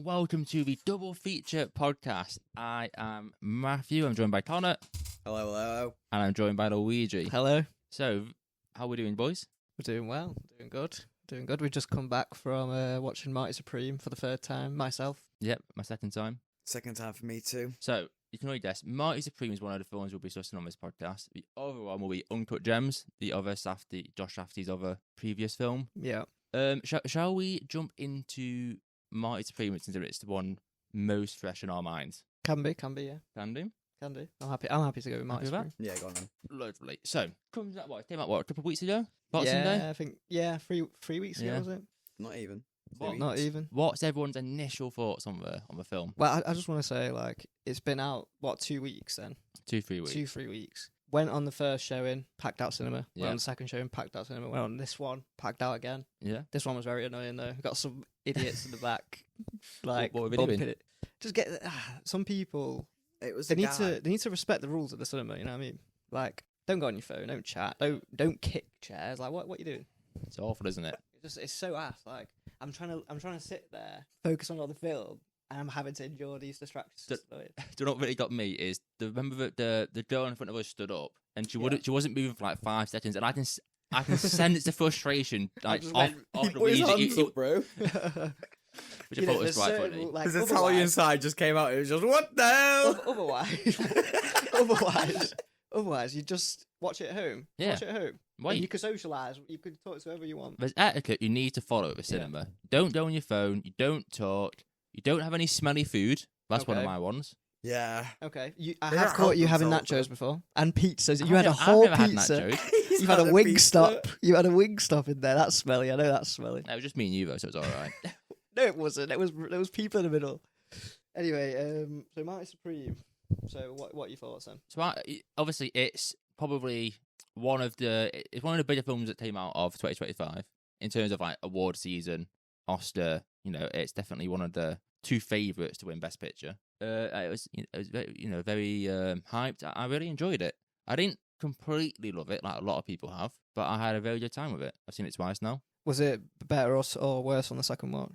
welcome to the Double Feature Podcast. I am Matthew, I'm joined by Connor. Hello. And I'm joined by Luigi. Hello. So, how are we doing, boys? We're doing well, doing good. We've just come back from watching Marty Supreme for the third time, myself. Yep, my second time. Second time for me too. So, you can already guess, Marty Supreme is one of the films we'll be discussing on this podcast. The other one will be Uncut Gems, the other Josh Safdie's other previous film. Yeah. Shall we jump into Marty Supreme since it's the one most fresh in our minds? Can be, yeah. Can do. I'm happy to go with Marty Supreme. Yeah, go on then. Lovely. So, comes out what? Came out what? A couple of weeks ago? Boxing Day? I think, 3 weeks ago, was it? Not even. Not even. What's everyone's initial thoughts on the film? Well, I just want to say, like, it's been out, 2 weeks then? 2-3 weeks. 2-3 weeks. Went on the first showing, packed out cinema. Yeah. Went on the second showing, packed out cinema. Went on this one, packed out again. Yeah. This one was very annoying though. Got some idiots in the back, like What were they bumping doing? it. Just get some people. It was They need to respect the rules of the cinema. You know what I mean? Like, don't go on your phone, don't chat, don't kick chairs. Like, what are you doing? It's awful, isn't it? It's so ass. Like, I'm trying to sit there, focus on the film, and I'm having to endure these distractions. Do you know what really got me is remember the girl in front of us stood up and she wasn't moving for like 5 seconds, and I can sense the frustration like off the Put his hands Luigi, up, bro. which I thought was quite funny. Like, His Italian side just came out. It was just, what the hell? Otherwise, you just watch it at home. Yeah. Watch it at home. Wait. And you can socialise. You can talk to whoever you want. There's etiquette you need to follow at the cinema. Don't go on your phone. You don't talk. You don't have any smelly food. That's one of Okay. my ones. Yeah. Okay, I They have don't caught help you having themselves, nachos before and pizzas. I've You had a never- whole I've never had pizza. nachos. You had a wing stop. You had a wing stop in there. That's smelly. I know that's smelly. No, it was just me and you though, so it was all right. No, it wasn't. There was people in the middle. Anyway, so Marty Supreme. So what are your thoughts then? So obviously, it's probably one of the bigger films that came out of 2025 in terms of like award season, Oscar. You know, it's definitely one of the two favourites to win Best Picture. It was very hyped. I really enjoyed it. I didn't completely love it like a lot of people have, but I had a very good time with it. I've seen it twice now. Was it better or worse on the second watch?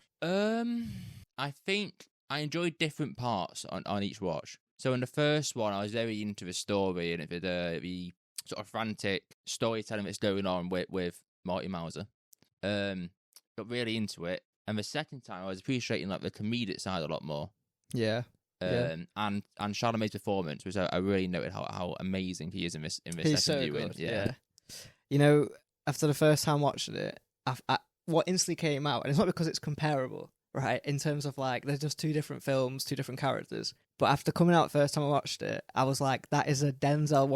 I think I enjoyed different parts on each watch. So in the first one, I was very into the story and the sort of frantic storytelling that's going on with Marty Mauser. Got really into it. And the second time, I was appreciating like the comedic side a lot more. Yeah. And Chalamet's performance, which I really noted how amazing he is in this He's second so viewing. good. Yeah. You know, after the first time watching it, what instantly came out, and it's not because it's comparable, right? In terms of like, there's just two different films, two different characters. But after coming out the first time I watched it, I was like, that is a Denzel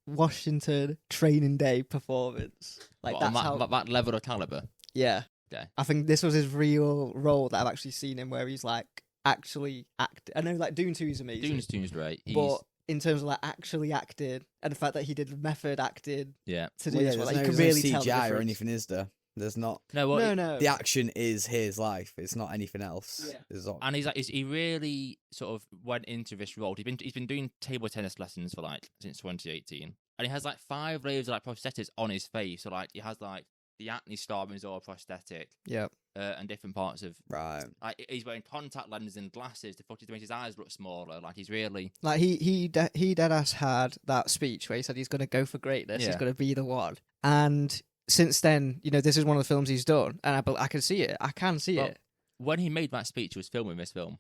Washington Training Day performance. Like that level of caliber. Yeah. Okay. I think this was his real role that I've actually seen him where he's like actually acted. I know like Dune 2 is amazing. Dune's great. But in terms of like actually acted and the fact that he did method acting yeah. to do this, There's like, you no can really tell the CGI or difference. anything, is there? There's not. No. The action is his life. It's not anything else. Yeah. It's not. And he really sort of went into this role. He's been doing table tennis lessons for like since 2018, and he has like 5 layers of like prosthetics on his face. So like he has like the acne scar is all prosthetic. Yeah. And different parts of Right. like he's wearing contact lenses and glasses to make his eyes look smaller. Like he's really Like he deadass had that speech where he said he's going to go for greatness. Yeah. He's going to be the one. And since then, you know, this is one of the films he's done, and I can see it. I can see it. when he made that speech, he was filming this film.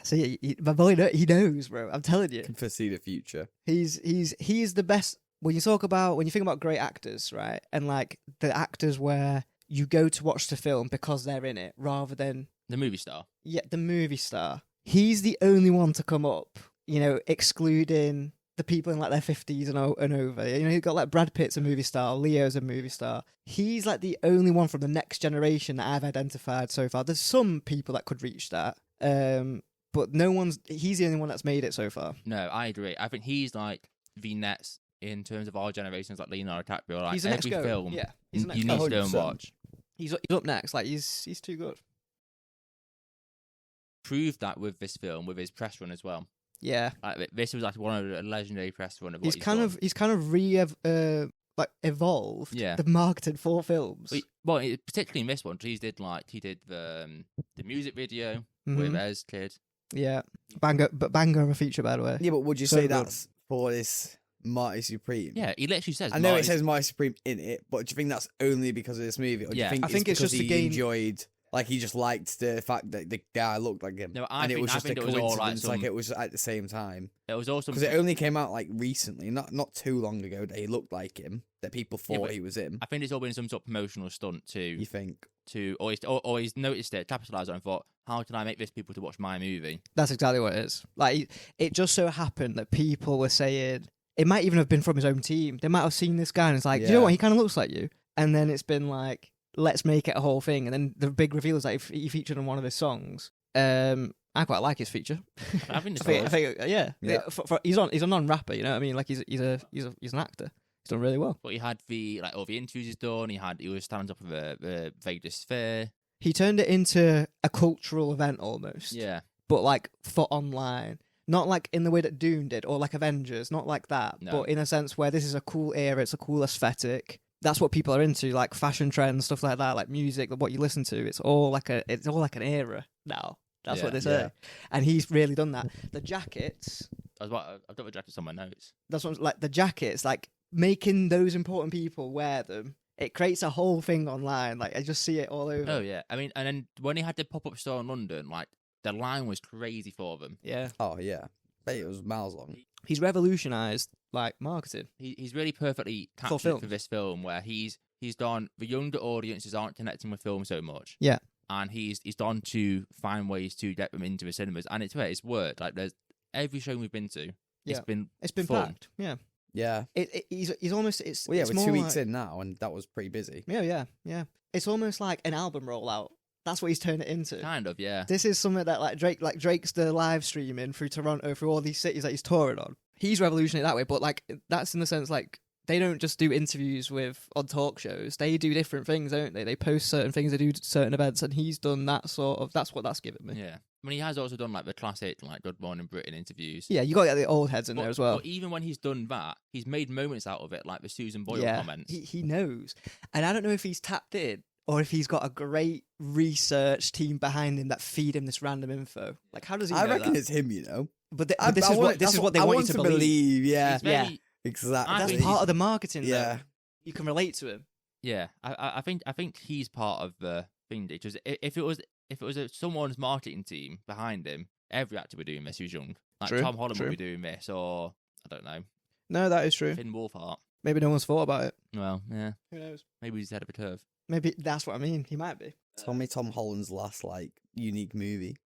See, my boy, he knows, bro. I'm telling you, Can foresee the future. he's the best. When you think about great actors, right, and like the actors where you go to watch the film because they're in it, rather than The movie star. the movie star. He's the only one to come up, you know, excluding the people in like their 50s and over. You know, you've got like Brad Pitt's a movie star, Leo's a movie star. He's like the only one from the next generation that I've identified so far. There's some people that could reach that, but he's the only one that's made it so far. No, I agree. I think he's like the next in terms of our generations, like Leonardo DiCaprio. Like He's the next every go. film, Yeah, he's the you next need go. to go and 100%. watch. He's up next. Like he's too good. Proved that with this film, with his press run as well. Yeah, Like this was like one of the legendary press run of what he's kind of like evolved. Yeah. They've marketed 4 films. Well, particularly in this one, he did the music video with Mhm. Ez Kid. Yeah, banger of a feature, by the way. Yeah, but would you So say good. that's for this Marty Supreme? Yeah, he literally says. I know it Marty- says Marty Supreme in it, but do you think that's only because of this movie? Or do you Yeah. think I think it's because just to he gain- enjoyed, like he just liked the fact that the guy looked like him? No, I and it think- was I just a think it was all, like, coincidence, like some- it was at the same time. It was also Because it only came out like recently, not too long ago, that he looked like him, that people thought but he was him. I think it's all been some sort of promotional stunt You think? or he's noticed it, capitalised on it, and thought, how can I make this people to watch my movie? That's exactly what it is. Like, it just so happened that people were saying it might even have been from his own team. They might have seen this guy and it's like, do you know Yeah. what? He kind of looks like you. And then it's been like, let's make it a whole thing. And then the big reveal is that he featured on one of his songs. I quite like his feature. I think it's I think, yeah. Yeah. He's a non-rapper. You know what I mean? Like he's an actor. He's done really well. But he had all the interviews he's done. He was standing up of the Vegas Fair. He turned it into a cultural event almost. Yeah, But like for online. Not like in the way that Dune did, or like Avengers, not like that, No. but in a sense where this is a cool era, it's a cool aesthetic. That's what people are into, like fashion trends, stuff like that, like music, what you listen to. It's all like an era now. That's Yeah. what they say, Yeah. and he's really done that. The jackets, I've got the jackets on my notes. that's what like the jackets, like making those important people wear them. It creates a whole thing online. Like I just see it all over. Oh yeah, I mean, and then when he had the pop-up store in London, like the line was crazy for them. Yeah, Oh yeah, bet it was miles long. he's revolutionised like marketing. He's really perfectly For captured films. for this film, where he's done the younger audiences aren't connecting with film so much. Yeah. And he's done to find ways to get them into the cinemas, and it's worked. Like there's every show we've been to, Yeah. it's been fun. packed. Yeah, Yeah. he's almost it's. Well, yeah, it's we're more 2 weeks like- in now, and that was pretty busy. Yeah. It's almost like an album rollout. That's what he's turned it into. Kind of, yeah. This is something that Drake's the live streaming through Toronto, through all these cities that he's touring on. He's revolutionary that way, but like that's in the sense like they don't just do interviews on talk shows. They do different things, don't they? They post certain things, they do certain events, and he's done that sort of. That's what that's given me. Yeah. I mean, he has also done like the classic like Good Morning Britain interviews. Yeah, you got to get the old heads in there as well. But even when he's done that, he's made moments out of it, like the Susan Boyle Yeah, comments. he knows, and I don't know if he's tapped in or if he's got a great research team behind him that feed him this random info. Like, how does he? I know reckon that? it's him, you know. But, I- this I is wanna- what that's they I want you to believe. Yeah, He's very, yeah. exactly. That's think part of the marketing. Yeah. Though. You can relate to him. Yeah, I think he's part of the thing. Because if it was someone's marketing team behind him, every actor would be doing this who's young. Like True, Tom Holland true. would be doing this, or I don't know, No, that is true. Finn Wolfhard. Maybe no one's thought about it. Well, yeah, Who knows? maybe he's ahead of a curve. Maybe that's what I mean. He might be. Tell me Tom Holland's last like unique movie.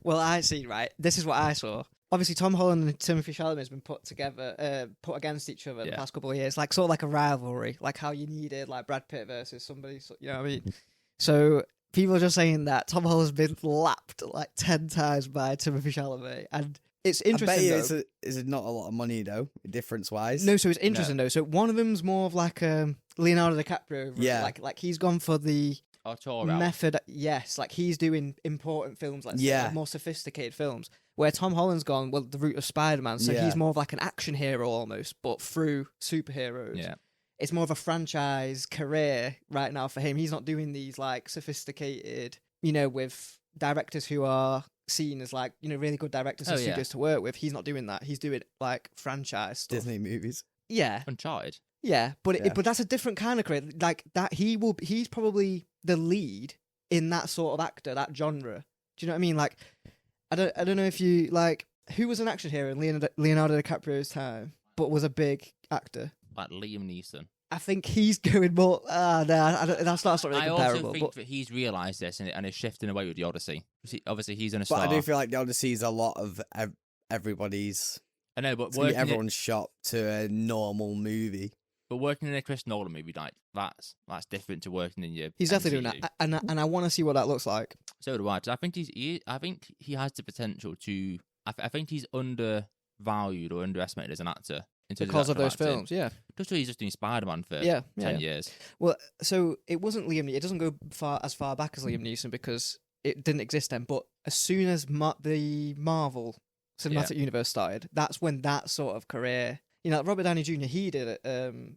Well, I see. Right, this is what I saw. Obviously, Tom Holland and Timothy Chalamet has been put against each other the Yeah. past couple of years, like sort of like a rivalry, like how you needed like Brad Pitt versus somebody. You know what I mean? So people are just saying that Tom Holland's been lapped like 10 times by Timothy Chalamet, and it's I bet interesting. you Though. it's not a lot of money though, difference wise. No, so it's interesting though. So one of them's more of like Leonardo DiCaprio. Yeah. like he's gone for the Or tour out. method. Yes, like he's doing important films, let's say, Yeah. like more sophisticated films. Where Tom Holland's gone, well, the route of Spider-Man. So Yeah. he's more of like an action hero almost, but through superheroes. Yeah, It's more of a franchise career right now for him. He's not doing these like sophisticated, with directors who are seen as like, really good directors and Oh, yeah. studios to work with. He's not doing that. He's doing like franchise stuff. Disney movies. Yeah. Uncharted. Yeah, but Yeah. but that's a different kind of career. Like that, he's probably the lead in that sort of actor, that genre. Do you know what I mean? Like, I don't know if you like who was an action hero in Leonardo DiCaprio's time, but was a big actor. Like Liam Neeson. I think he's going more. That's not really I also comparable. think But that he's realised this and is shifting away with the Odyssey. Obviously, he's in a But star. I do feel like the Odyssey is a lot of everybody's. I know, but It's gonna be working, everyone's shop to a normal movie. in a Chris Nolan movie, like that's different to working in your. he's definitely doing MCU. that, and I want to see what that looks like. So do I. 'Cause I think I think he has the potential to. I think he's undervalued or underestimated as an actor in terms Because of actual those acting. films, yeah, Just so he's just doing Spider-Man for yeah, 10 yeah. years. Well, so it wasn't Liam. It doesn't go as far back as Liam Neeson because it didn't exist then. But as soon as the Marvel Cinematic Universe started, that's when that sort of career. You know, Robert Downey Jr. He did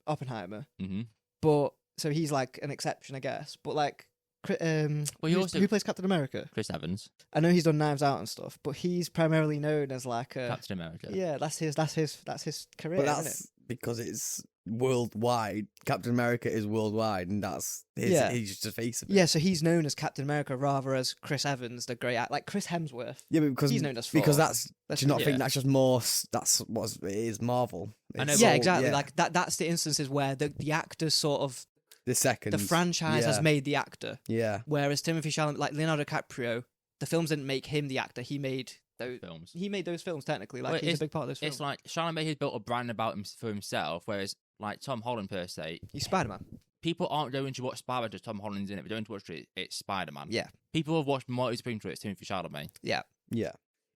Oppenheimer, Mm-hmm. but so he's like an exception, I guess. But like, who plays Captain America? Chris Evans, I know he's done Knives Out and stuff, but he's primarily known as like a Captain America. Yeah, that's his career. But isn't that's because it's worldwide. Captain America is worldwide, and that's his, Yeah. he's just a face of it? it. Yeah, so he's known as Captain America rather as Chris Evans, the great act, like Chris Hemsworth. Yeah, but because He's known as because Thor. that's. Do you not Yeah. think that's just more? That's what it is. Marvel. I know, It's Yeah, all- exactly. yeah. Like that's the instances where the actor's sort of the second. the franchise has yeah. made the actor, Yeah. whereas Timothy Chalamet, like Leonardo DiCaprio, the films didn't make him the actor. He made those. Films. He made those films technically. Like Well, he's a big part of those films. It's like Chalamet has built a brand about him for himself, whereas like Tom Holland per se, He's Spider-Man. people aren't going to watch Spider-Man just Tom Holland's in it. They're going to watch it. It's Spider-Man. Yeah. People have watched Marty Supreme to it. It's Timothy Chalamet. Yeah. Yeah.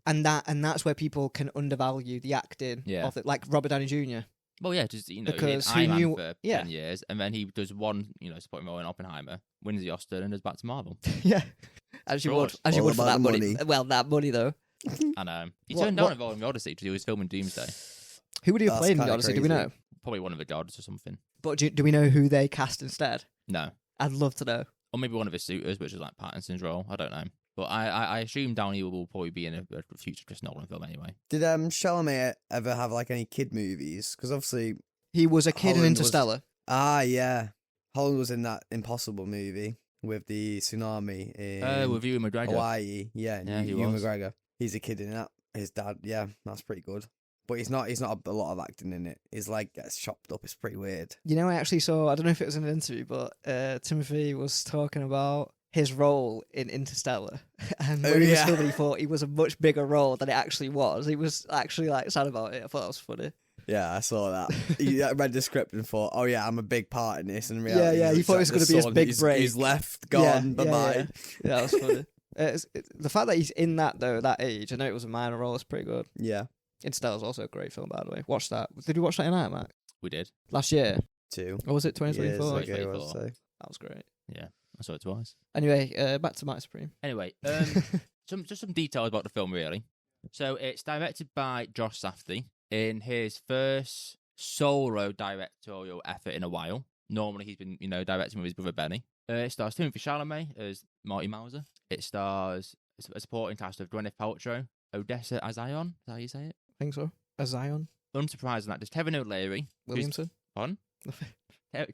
And that's where people can undervalue the acting Yeah. of it, like Robert Downey Jr. Well, yeah, just he Because did who Iron Man knew- for yeah. 10 years, and then he does one, supporting role in Oppenheimer, wins the Oscar, and goes back to Marvel. Yeah, as you Of would, course. as you All would for about that the money. money. Well, that money though. And he What- turned down what- involving the Odyssey because he was filming Doomsday. Who would he have That's played in the kinda Odyssey? Do we crazy. know? Probably one of the gods or something. But do we know who they cast instead? No. I'd love to know. Or maybe one of his suitors, which is like Pattinson's role. I don't know. But I assume Downey will probably be in a future Chris Nolan film anyway. Did Chalamet ever have like any kid movies? Because obviously, He was a kid in Holland was- Interstellar. yeah, Holland was in that Impossible movie with the tsunami in With Ewan McGregor. Hawaii. Yeah, Yeah, he Ewan was. McGregor. He's a kid in that. His dad. Yeah, that's pretty good. But he's not a lot of acting in it. He's like gets chopped up. It's pretty weird. You know, I actually saw. I don't know if it was in an interview, but Timothy was talking about his role in Interstellar, and when he was yeah. filming, he thought he was a much bigger role than it actually was. He was actually like sad about it. I thought that was funny. Yeah, I saw that. He read the script and thought, "Oh yeah, I'm a big part in this." And in reality, Yeah, he thought it was going to be his big break. He's left, gone, bye bye. Yeah, that was funny. The fact that he's in that though, that age, I know it was a minor role, is pretty good. Yeah, Interstellar's also a great film, by the way. Watch that. Did you watch that in IMAX We did. last year? 2 Or was it years 2024? ago. ago, I'd say. That was great. Yeah, I saw it twice. Anyway, back to Marty Supreme. Anyway, some details about the film, really. So it's directed by Josh Safdie in his first solo directorial effort in a while. Normally, he's been, directing with his brother Benny. It stars Timothy Chalamet as Marty Mauser. It stars a supporting cast of Gwyneth Paltrow, Odessa Azion. Is that how you say it? I think so. A Zion Unsurprising actors Kevin O'Leary. Williamson. Pardon?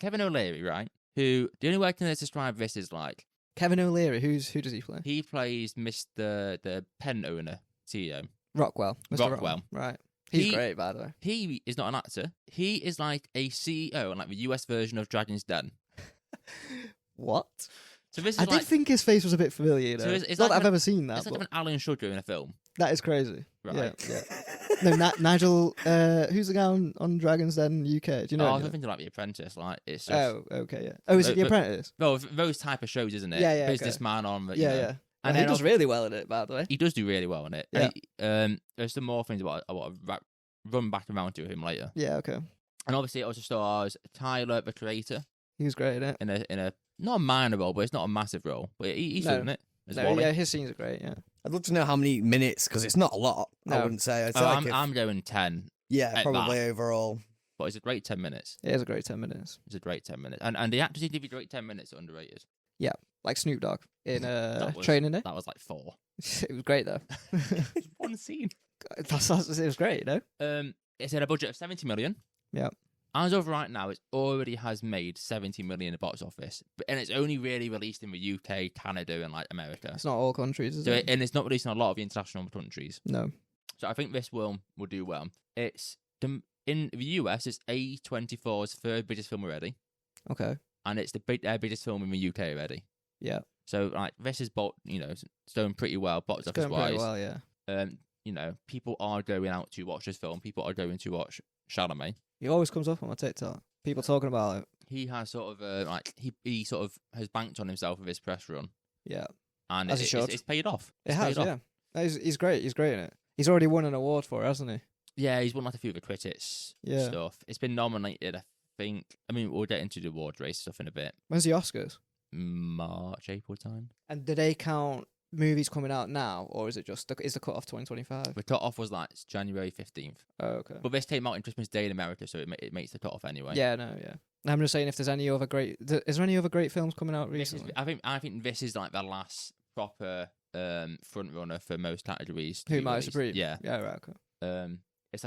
Kevin O'Leary, right? Who the only way I can describe this is like Kevin O'Leary. Who does he play? he plays Mr. the pen owner, CEO. Rockwell. Mr. Rockwell. Right. He's He- great, by the way. He is not an actor. He is like a CEO and like the US version of Dragon's Den. What? So this is I like did think his face was a bit familiar. You know? So it's not like that I've an- ever seen that. it's like But an Alan Sugar in a film. that is crazy. Right. Yeah. No, Nigel. Who's the guy on Dragons Den UK? Do you know? I him? was thinking like The Apprentice. Like it's just Oh, okay, yeah. Oh, is it The But- Apprentice? well, those type of shows, isn't it? Yeah, yeah, okay. Businessman on, but, Yeah, you know. yeah. And And he then does really well in it, by the way. he does do really well in it. Yeah. And there's some more things about I want to run back around to him later. Yeah, okay. And obviously, it also stars Tyler, the creator, He was great in it. in a not a minor role, but it's not a massive role. But he's No. doing it as No, Wally. yeah, his scenes are great. Yeah. I'd love to know how many minutes because it's not a lot. I No. wouldn't say. I'd say Oh, like I'm going 10, yeah, at probably overall. but it's a great 10 minutes. It is a great 10 minutes. It's a great 10 minutes. And the actors in TV great 10 minutes are underrated. Like Snoop Dogg in That was- Training Day. That was like 4. It was great though. It's one scene. it was great, you know. It's at a budget of 70 million. Yeah. As of right now, it already has made 70 million at box office, and it's only really released in the UK, Canada, and like America. It's not all countries, is So it? and it's not released in a lot of the international countries. No. So I think this will do well. It's in the US. It's A24's third biggest film already, Okay. and it's the biggest film in the UK already. Yeah. So like this is it's doing pretty well box It's office going pretty wise. well, yeah. People are going out to watch this film. People are going to watch Chalamet. He always comes up on my TikTok. People talking about it. He has sort of he sort of has banked on himself with his press run, Yeah. and As he should. it's paid off. It It's has, paid off. yeah. No, he's great. He's great in it. He's already won an award for it, hasn't he? Yeah, he's won like a few of the critics Yeah. stuff. It's been nominated, I think. I mean, we'll get into the award race stuff in a bit. When's the Oscars? March, April time. And do they count movies coming out now, or is it just is the cut off 2025? The cut off was like January 15th. Oh, okay. But this came out in Christmas Day in America, so it makes the cut off anyway. Yeah, no, yeah. I'm just saying, if there's any other great, is there any other great films coming out This is, recently? I think this is like the last proper front runner for most categories. Who, Marty Supreme? Yeah. Yeah, right. Okay. It's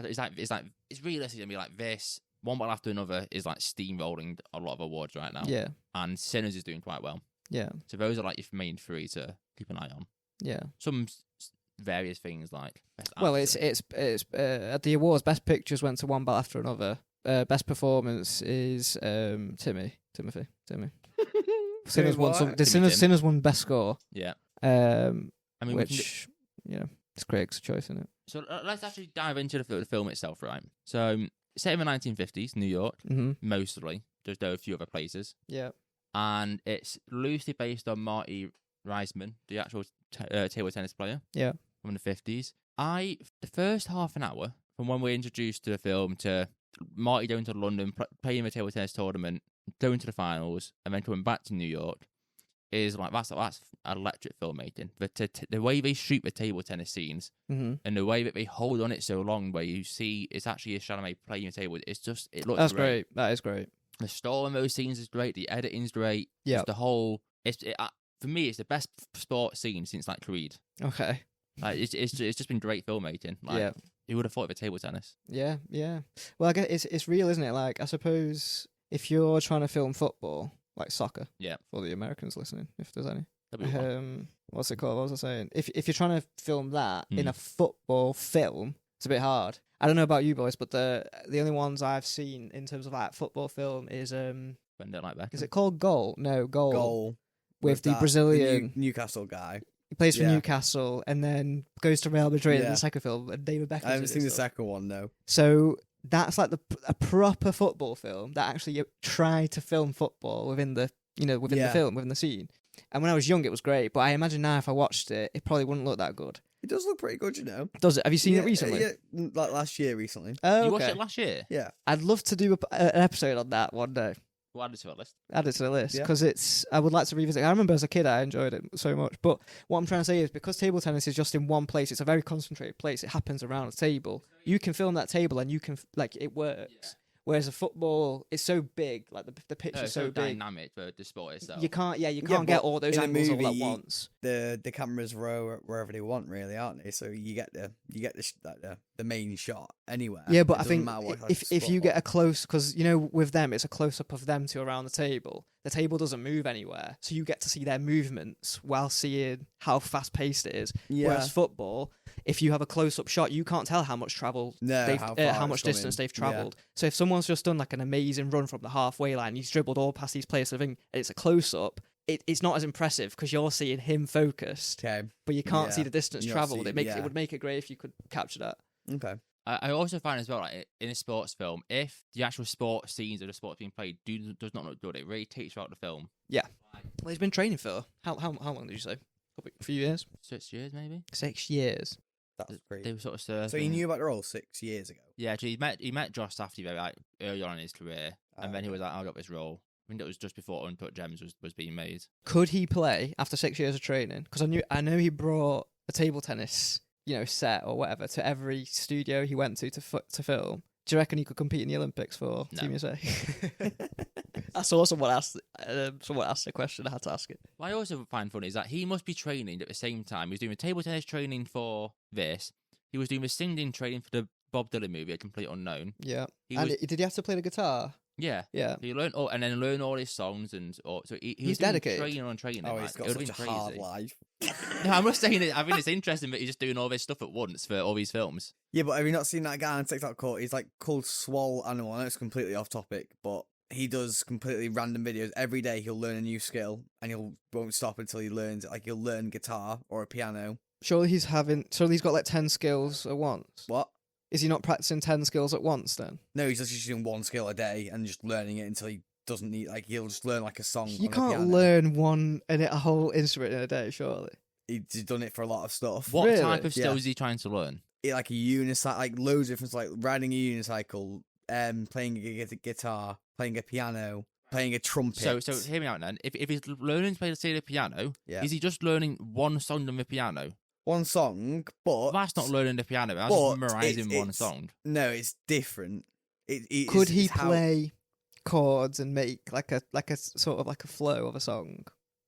realistic gonna be like this. One battle after another is like steamrolling a lot of awards right now. Yeah, And Sinners is doing quite well. yeah, So those are like your main three to keep an eye on. yeah. Some various things like best Well, actor. it's at the awards. Best pictures went to one battle after another. Best performance is Timmy. Sinners won some. The Timmy Tim. Sinners won best score. Yeah. I I mean, which it's Craig's choice, isn't it? so let's actually dive into the film itself, right? So set in the 1950s, New York, Mm-hmm. mostly. There's though a few other places, Yeah. and it's loosely based on Marty Reisman, the actual table tennis player. Yeah. From the 50s. The first half an hour from when we're introduced to the film to Marty going to London, playing the table tennis tournament, going to the finals, and then coming back to New York is like that's electric filmmaking. The way they shoot the table tennis scenes Mm-hmm. and the way that they hold on it so long, where you see it's actually a Chalamet playing the table, it looks That's great. great. That is great. The story in those scenes is great. The editing's great. Yeah. Just the whole. For me, it's the best sports scene since like Creed. Okay. Like it's just been great filmmaking. Like, Yeah. who would have thought of a table tennis? Yeah. Yeah. Well, I guess it's real, isn't it? Like, I suppose if you're trying to film football, like soccer. Yeah. For the Americans listening, if there's any. That'd be one. What's it called? What was I saying? If you're trying to film that in Mm. a football film, it's a bit hard. I don't know about you boys, but the only ones I've seen in terms of like football film is When they're like that. is it called Goal? No, Goal. With the that- Brazilian, Newcastle guy. he plays for yeah. Newcastle and then goes to Real Madrid in Yeah. the second film. And David Beckham. I haven't seen the second one, no. So that's like a proper football film that actually tried to film football within the the Yeah. film, within the scene. And when I was young, it was great. But I imagine now if I watched it, it probably wouldn't look that good. It does look pretty good, you know. Does it? Have you seen Yeah, it recently? Yeah, like last year recently. Oh, You watched okay. it last year? Yeah. I'd love to do an episode on that one day. Well, add it to our list. Add it to the list Yeah. because I would like to revisit. I remember as a kid I enjoyed it so much. But what I'm trying to say is because table tennis is just in one place, it's a very concentrated place. It happens around a table. You can film that table and you can it works. Yeah. Whereas a football, it's so big, like the pitch No, is it's so big. dynamic for the sport itself. You can't get but all those in a angles all at movie, once. The cameras row wherever they want, really, aren't they? So you get the main shot anywhere. Yeah, but It I doesn't think matter what type if of you sport. get a close, because with them it's a close up of them two around the table. The table doesn't move anywhere, so you get to see their movements while seeing how fast paced it is. Yeah. Whereas football, if you have a close up shot, you can't tell how much travel No, they've how far how it's much distance coming. they've travelled. So if someone's just done like an amazing run from the halfway line, he's dribbled all past these players, and it's a close up. It's not as impressive because you're seeing him focused, Okay. but you can't see Yeah. the distance You're not travelled. seeing- It would make it great if you could capture that. Okay. I also find as well, like in a sports film, if the actual sports scenes of the sport being played does not look good, it really takes you out of the film. Well, he's been training for how long did you say? A few years. 6 years, maybe. 6 years. That's great. They were sort of surfing. So he knew about the role 6 years ago. Yeah, actually, he met Josh Safdie very like early on in his career, and then he okay. was like, "I got this role." I think that was just before Uncut Gems was being made. Could he play after 6 years of training? Because I know he brought a table tennis, set or whatever to every studio he went to film. Do you reckon he could compete in the Olympics for No. Team USA? I saw someone asked the question. I had to ask it. What I also find funny is that he must be training at the same time. He was doing the table tennis training for this. He was doing the singing training for the Bob Dylan movie, A Complete Unknown. Yeah. He And was, did he have to play the guitar? yeah. Yeah. He learned all, and then learn all his songs, and so he He's was doing dedicated. training on training. Oh, like, he's got it would have such a been hard crazy. life. No, I'm not saying that. I think it's interesting that he's just doing all this stuff at once for all these films. Yeah, but have you not seen that guy on TikTok called? He's like called Swole Animal. I know it's completely off topic, but he does completely random videos every day. He'll learn a new skill, and won't stop until he learns it. Like he'll learn guitar or a piano. Surely he's got like 10 skills at once. What? Is he not practicing 10 skills at once then? No, he's just doing one skill a day and just learning it until he doesn't need. Like he'll just learn like a song. You on can't the piano. learn a whole instrument in a day, surely. He's done it for a lot of stuff. What Really? type of Yeah. skills is he trying to learn? Like a unicycle, like loads of different, like riding a unicycle, playing a guitar, playing a piano, playing a trumpet. So hear me out then. If he's learning to play the piano, Yeah. is he just learning one song on the piano? One song, but That's not learning the piano. That's but just memorizing one it's- song. no, it's different. Could he it's how- play chords and make like a sort of like a flow of a song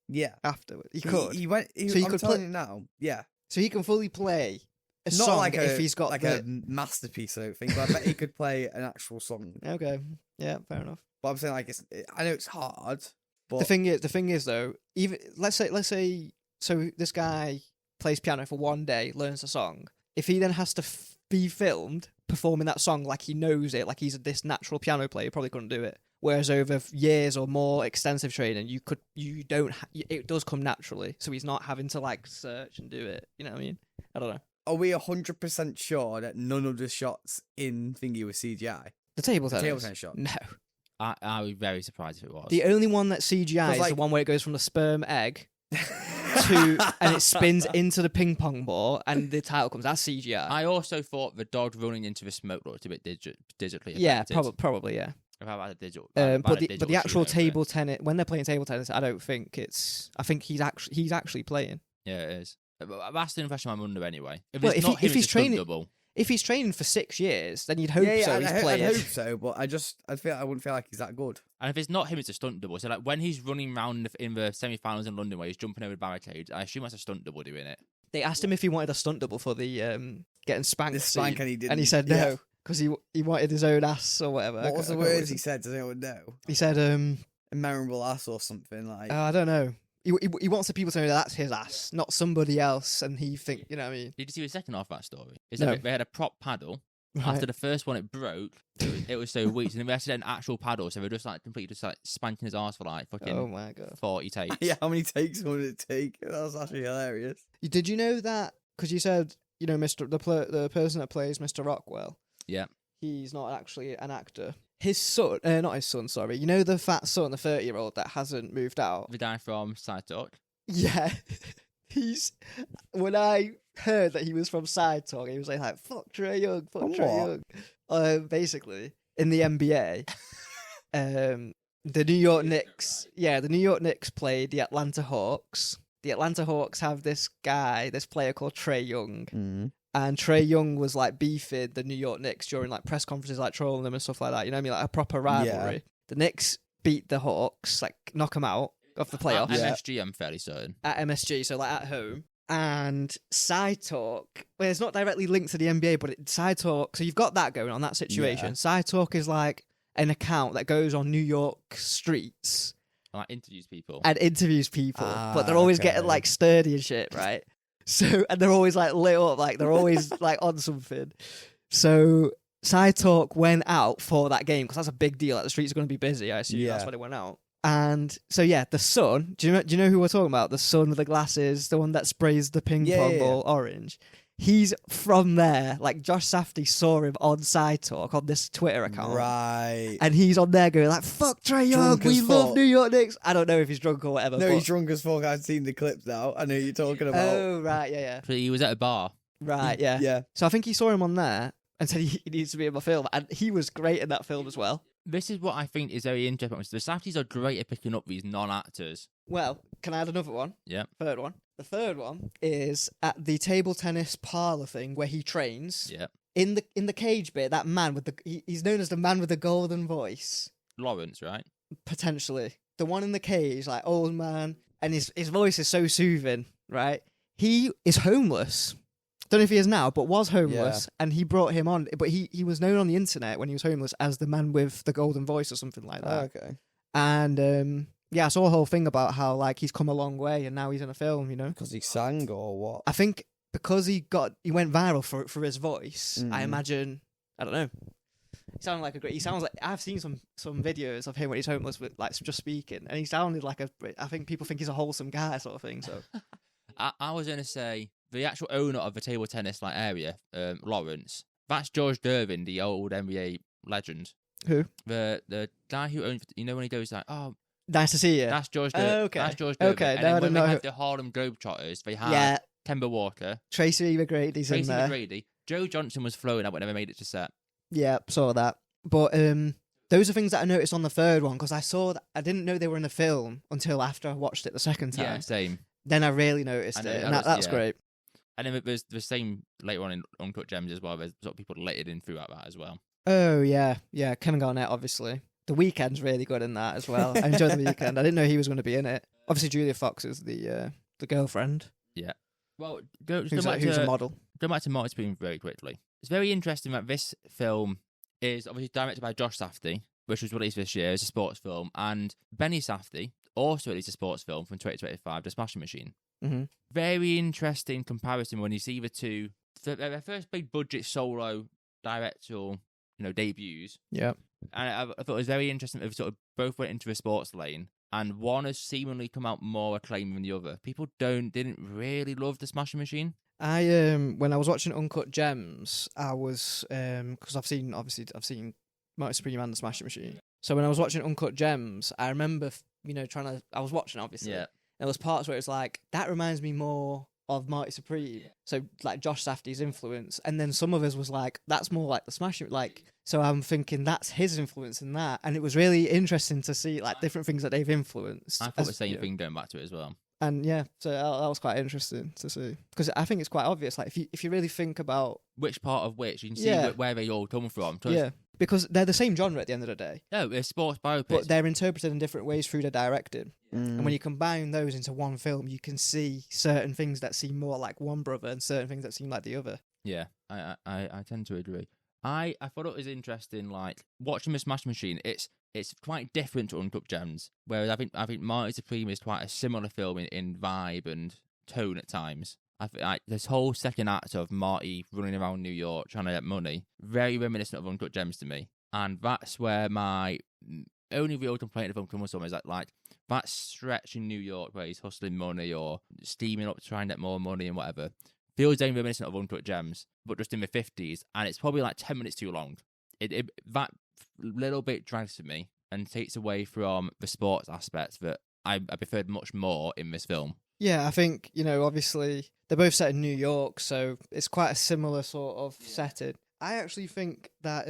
Yeah, afterwards? He could. He went. So he I'm could telling play- you now. Yeah, So he can fully play a not song like if he's got like the... a masterpiece. I don't think, but I bet he could play an actual song. Okay, yeah, fair enough. But I'm saying like I know it's hard, but The thing is though, even let's say, so this guy plays piano for one day, learns a song. If he then has to be filmed performing that song like he knows it, like he's this natural piano player, he probably couldn't do it. Whereas over years or more extensive training, it does come naturally. So he's not having to like search and do it. You know what I mean? I don't know. are we 100% sure that none of the shots in Thingy was CGI? The table The tennis. table tennis shot. No. I would be very surprised if it was. The only one that's CGI is like- the one where it goes from the sperm egg and it spins into the ping pong ball and the title comes. That's CGI. I also thought the dog running into the smoke looked a bit digitally Yeah, affected. probably, yeah. If I had a digital, But the digital actual shoot over it. table tennis, when they're playing table tennis, I don't think it's. I think he's actually playing. Yeah, it is. But that's the impression I'm under anyway. If Well, it's if not he- him, if it's he's a stunt training- double. If he's training for 6 years, then you'd hope Yeah, so. He's I playing. hope so, but I wouldn't feel like he's that good. And if it's not him, it's a stunt double. So like when he's running around in the semi-finals in London, where he's jumping over barricades, I assume that's a stunt double doing it. They asked him if he wanted a stunt double for the getting spanked The spank, scene, and he didn't. and he said Yeah. no because he wanted his own ass or whatever. What was I the can't words he remember. said? Does anyone know? He said, A memorable ass or something like. I don't know. He wants the people to know that that's his ass, not somebody else, and he think, you know what I mean? Did you see the second half of that story? No. They had a prop paddle. Right. After the first one, it broke. It was so weak. And then we had to get an actual paddle, so they were just like completely just like spanking his ass for like fucking Oh my god! 40 takes. Yeah, how many takes would it take? That was actually hilarious. Did you know that? Because you said, you know, the person that plays Mr. Rockwell. Yeah. He's not actually an actor. His son, not his son, sorry. You know the fat son, the 30-year-old that hasn't moved out? The guy from Side Talk. Yeah. When I heard that he was from Side Talk, he was like, fuck Trae Young, fuck From Trae Young. Basically, in the NBA, the New York Knicks, the New York Knicks played the Atlanta Hawks. The Atlanta Hawks have this player called Trae Young. Mm. And Trae Young was like beefing the New York Knicks during like press conferences, like trolling them and stuff like that. You know what I mean? Like a proper rivalry. Yeah. The Knicks beat the Hawks, like knock them out of the playoffs At MSG, I'm fairly certain. at MSG, so like at home. And Side Talk, well, it's not directly linked to the NBA, but Side Talk. So you've got that going on, that situation. Yeah. Side Talk is like an account that goes on New York streets And like interviews people. and interviews people, but they're always getting okay. like sturdy and shit, right? So, and they're always like lit up, like they're always like on something. So Side Talk went out for that game because that's a big deal. Like the streets are going to be busy. I assume that's Yeah. why they went out. And so yeah, the son. Do you know who we're talking about? The son with the glasses, the one that sprays the ping Yeah, pong yeah, ball orange. He's from there. Like Josh Safdie saw him on Side Talk on this Twitter account. Right. And he's on there going like, "Fuck Trae Young, Drunk we as love fuck. New York Knicks." I don't know if he's drunk or whatever. No, but... he's drunk as fuck. I've seen the clips now. I know who you're talking about. Oh right, yeah. So he was at a bar. Right, yeah. Yeah. So I think he saw him on there and said he needs to be in my film, and he was great in that film as well. This is what I think is very interesting. The Safdies are great at picking up these non-actors. Well, can I add another one? Yeah. Third one. The third one is at the table tennis parlor thing where he trains. Yeah. In the cage bit, that man with he's known as the man with the golden voice, Lawrence, right? potentially. The one in the cage, like old man, and his voice is so soothing, right? He is homeless. Don't know if he is now, but was homeless, and he brought him on. But he was known on the internet when he was homeless as the man with the golden voice or something like that. Okay. And I saw a whole thing about how like he's come a long way and now he's in a film. You know, Because he sang or what? I think because he went viral for his voice. I Mhm. imagine, I don't know. He sounded like he sounds like, I've seen some videos of him when he's homeless with like just speaking, and he sounded like I think people think he's a wholesome guy sort of thing. So I was going to say the actual owner of the table tennis like area, Lawrence. That's George Durbin, the old NBA legend. who? The guy who owns, you know, when he goes like, "Oh, Nice to see you. that's George Oh, Durbin." okay. That's George Durbin. Okay, And no, I then when didn't they know had who- the Harlem Globetrotters, they had Yeah, Kemba Walker, Tracy McGrady's in Tracy there. McGrady, Joe Johnson was flowing up but never made it to set. Yeah, saw that. But those are things that I noticed on the third one because I saw that I didn't know they were in the film until after I watched it the second time. Yeah, same. Then I really noticed it, and that's great. And then there's the same later on in Uncut Gems as well. There's sort of people lettered in throughout that as well. Oh yeah, Kevin Garnett, obviously. The Weeknd's really good in that as well. I enjoyed The Weeknd. I didn't know he was going to be in it. Obviously, Julia Fox is the girlfriend. Yeah. Well, who's a model. Going back to Marty Supreme very quickly. It's very interesting that this film is obviously directed by Josh Safdie, which was released this year as a sports film, and Benny Safdie also released a sports film from 2025, The Smashing Machine. Mm-hmm. Very interesting comparison when you see the two, their first big budget solo directorial, debuts. Yeah. And I thought it was very interesting that they sort of both went into a sports lane, and one has seemingly come out more acclaimed than the other. People didn't really love The Smashing Machine. When I was watching Uncut Gems, I was because I've seen Marty Supreme and The Smashing Machine. So when I was watching Uncut Gems, I remember I was watching obviously. Yeah. There was parts where it was like that reminds me more of Marty Supreme. So like Josh Safdie's influence, and then some of us was like that's more like The Smashing. So I'm thinking that's his influence in that, and it was really interesting to see like different things that they've influenced. I thought the same thing going back to it as well. And yeah, so that was quite interesting to see because I think it's quite obvious. Like if you really think about which part of which, you can see where they all come from. Yeah, because they're the same genre at the end of the day. No, they're sports biopics, but they're interpreted in different ways through their directing. And when you combine those into one film, you can see certain things that seem more like one brother and certain things that seem like the other. Yeah, I tend to agree. I thought it was interesting, like watching the Smash Machine. It's quite different to Uncut Gems, whereas I think Marty Supreme is quite a similar film in vibe and tone at times. I think this whole second act of Marty running around New York trying to get money, very reminiscent of Uncut Gems to me, and that's where my only real complaint of Uncut Gems is like that stretch in New York where he's hustling money or steaming up to try and get more money and whatever. Feels very reminiscent of Uncut Gems, but just in the 50s, and it's probably like 10 minutes too long. That little bit drags for me and takes away from the sports aspect that I preferred much more in this film. Yeah, I think, obviously they're both set in New York, so it's quite a similar sort of setting. I actually think that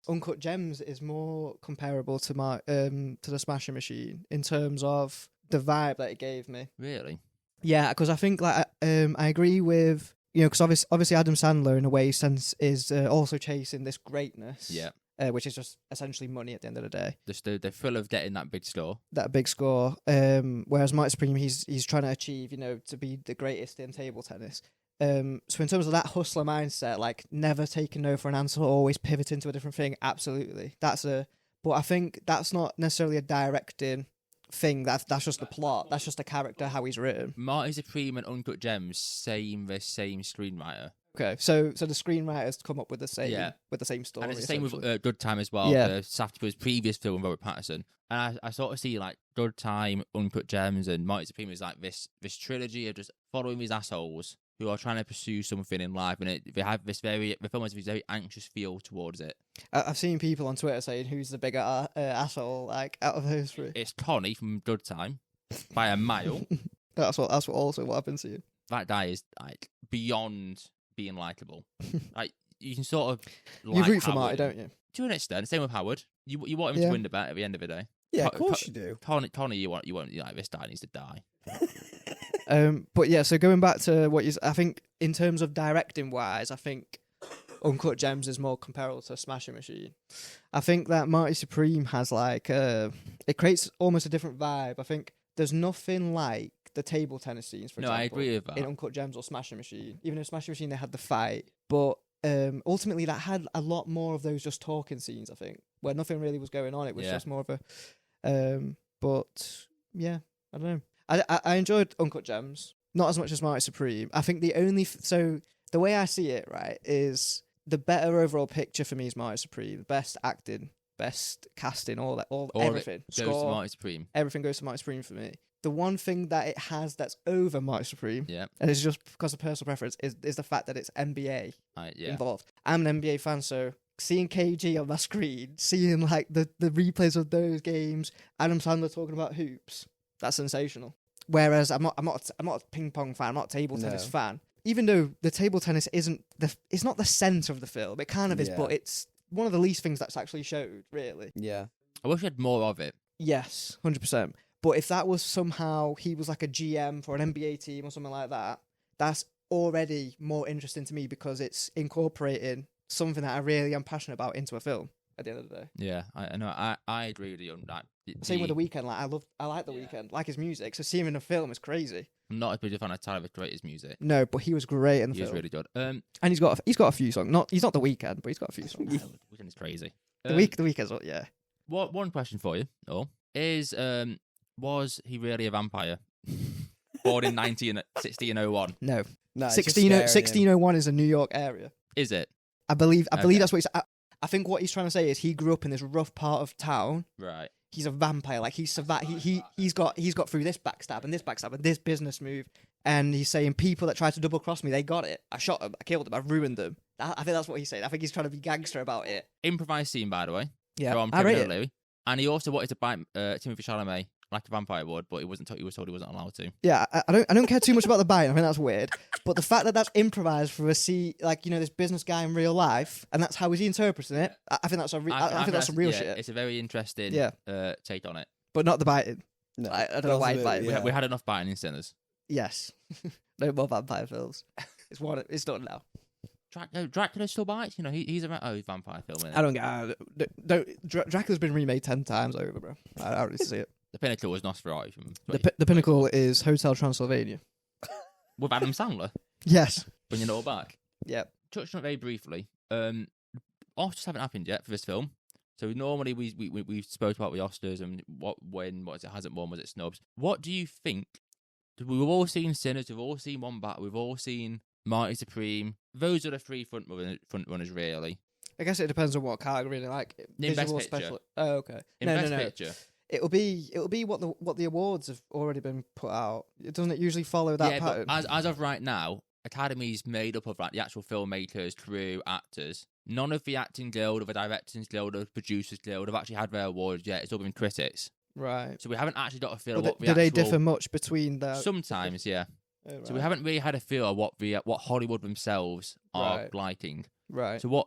Uncut Gems is more comparable to the Smashing Machine in terms of the vibe that it gave me. Really? Yeah, because I think I agree with because obviously Adam Sandler in a way sense is also chasing this greatness. Yeah. Which is just essentially money at the end of the day. They're full of getting that big score. That big score. Whereas Marty Supreme, he's trying to achieve, to be the greatest in table tennis. So in terms of that hustler mindset, like never taking no for an answer, always pivoting to a different thing. Absolutely, but I think that's not necessarily a directing thing. That's just the plot. That's just the character, how he's written. Marty Supreme and Uncut Gems, the same screenwriter. Okay, so the screenwriters come up with the same story, and it's the same with Good Time as well. Yeah, Safdie's previous film with Robert Pattinson, and I sort of see like Good Time, Uncut Gems, and Marty Supreme is like this trilogy of just following these assholes who are trying to pursue something in life, and they have the film has this very anxious feel towards it. I've seen people on Twitter saying who's the bigger asshole, like out of those three. It's Connie from Good Time by a mile. That's what I've been seeing. That guy is like beyond being likable. Like you can sort of you root for Marty, don't you? To an extent. Same with Howard. You want him to win the bet at the end of the day. Yeah, of course you do. Connie, you want like this guy needs to die. But yeah, so going back to I think in terms of directing wise, I think Uncut Gems is more comparable to Smashing Machine. I think that Marty Supreme has like it creates almost a different vibe. I think there's nothing like the table tennis scenes, for example. I agree with that. In Uncut Gems or Smashing Machine. Even in Smashing Machine they had the fight, but ultimately that had a lot more of those just talking scenes, I think, where nothing really was going on. It was just more of a but yeah, I don't know. I enjoyed Uncut Gems, not as much as Marty Supreme. I think so the way I see it, right, is the better overall picture for me is Marty Supreme. Best acting, best casting, all everything. Goes to Marty Supreme. Everything goes to Marty Supreme for me. The one thing that it has that's over Marty Supreme, and it's just because of personal preference, is the fact that it's NBA involved. I'm an NBA fan, so seeing KG on my screen, seeing like the replays of those games, Adam Sandler talking about hoops, that's sensational. Whereas I'm not a ping pong fan, I'm not a table tennis fan. Even though the table tennis it's not the centre of the film, it kind of is, but it's one of the least things that's actually showed, really. Yeah. I wish we had more of it. Yes, 100%. But if that was somehow he was like a GM for an NBA team or something like that, that's already more interesting to me because it's incorporating something that I really am passionate about into a film at the end of the day. Yeah, I know. I agree with you on that. Same with The Weeknd. Like I like The Weeknd, like his music. So seeing him in a film is crazy. I'm not as big a fan of Tyler Creator's music. No, but he was great in the He film. was really good. And he's got a few songs. He's not The Weeknd, but he's got a few songs. Weeknd is crazy. The Weeknd's yeah. One question for you, was he really a vampire? Born in 1601. No. No, 1601 is a New York area. Is it? I believe Okay. that's what he's. I think what he's trying to say is he grew up in this rough part of town. Right. He's a vampire. Like he's got through this backstab and this business move, and he's saying people that tried to double cross me, they got it. I shot them. I killed them. I ruined them. I think that's what he's saying. I think he's trying to be gangster about it. Improvised scene, by the way. Yeah, From I rate Criminal it. Louis. And he also wanted to buy Timothy Chalamet like a vampire would, but he was told he wasn't allowed to. Yeah, I don't care too much about the biting. I think that's weird. But the fact that that's improvised for this business guy in real life, and that's how he's interpreting it. I think that's I think that's some real shit. It's a very interesting take on it. But not the biting. No, I don't know why he'd bite. Yeah. We had enough biting in Sinners. Yes, no more vampire films. It's done now. Dracula still bites. You know, he's a vampire film. Isn't it? I don't get. Dracula's been remade 10 times over, bro. I don't really see it. The pinnacle was Nosferatu from The pinnacle is Hotel Transylvania. with Adam Sandler. Yes. Bringing it all back. Yep. Touched on it very briefly. Oscars haven't happened yet for this film. So normally we spoke about the Oscars and what hasn't won, was it snubs? What do you think? We've all seen Sinners, we've all seen One Bat, we've all seen Marty Supreme. Those are the three front runners, really. I guess it depends on what category, like In Best visual Picture. special. Oh, okay. In Best Picture. It'll be what the awards have already been put out. Doesn't it usually follow that pattern? But as of right now, Academy's made up of like the actual filmmakers, crew, actors. None of the acting guild, or the directing guild, or the producers guild have actually had their awards yet. It's all been critics. Right. So we haven't actually got a feel Well, of what do they differ much between the? Sometimes, yeah. Oh, right. So we haven't really had a feel of what Hollywood themselves are Right. liking. Right. So what?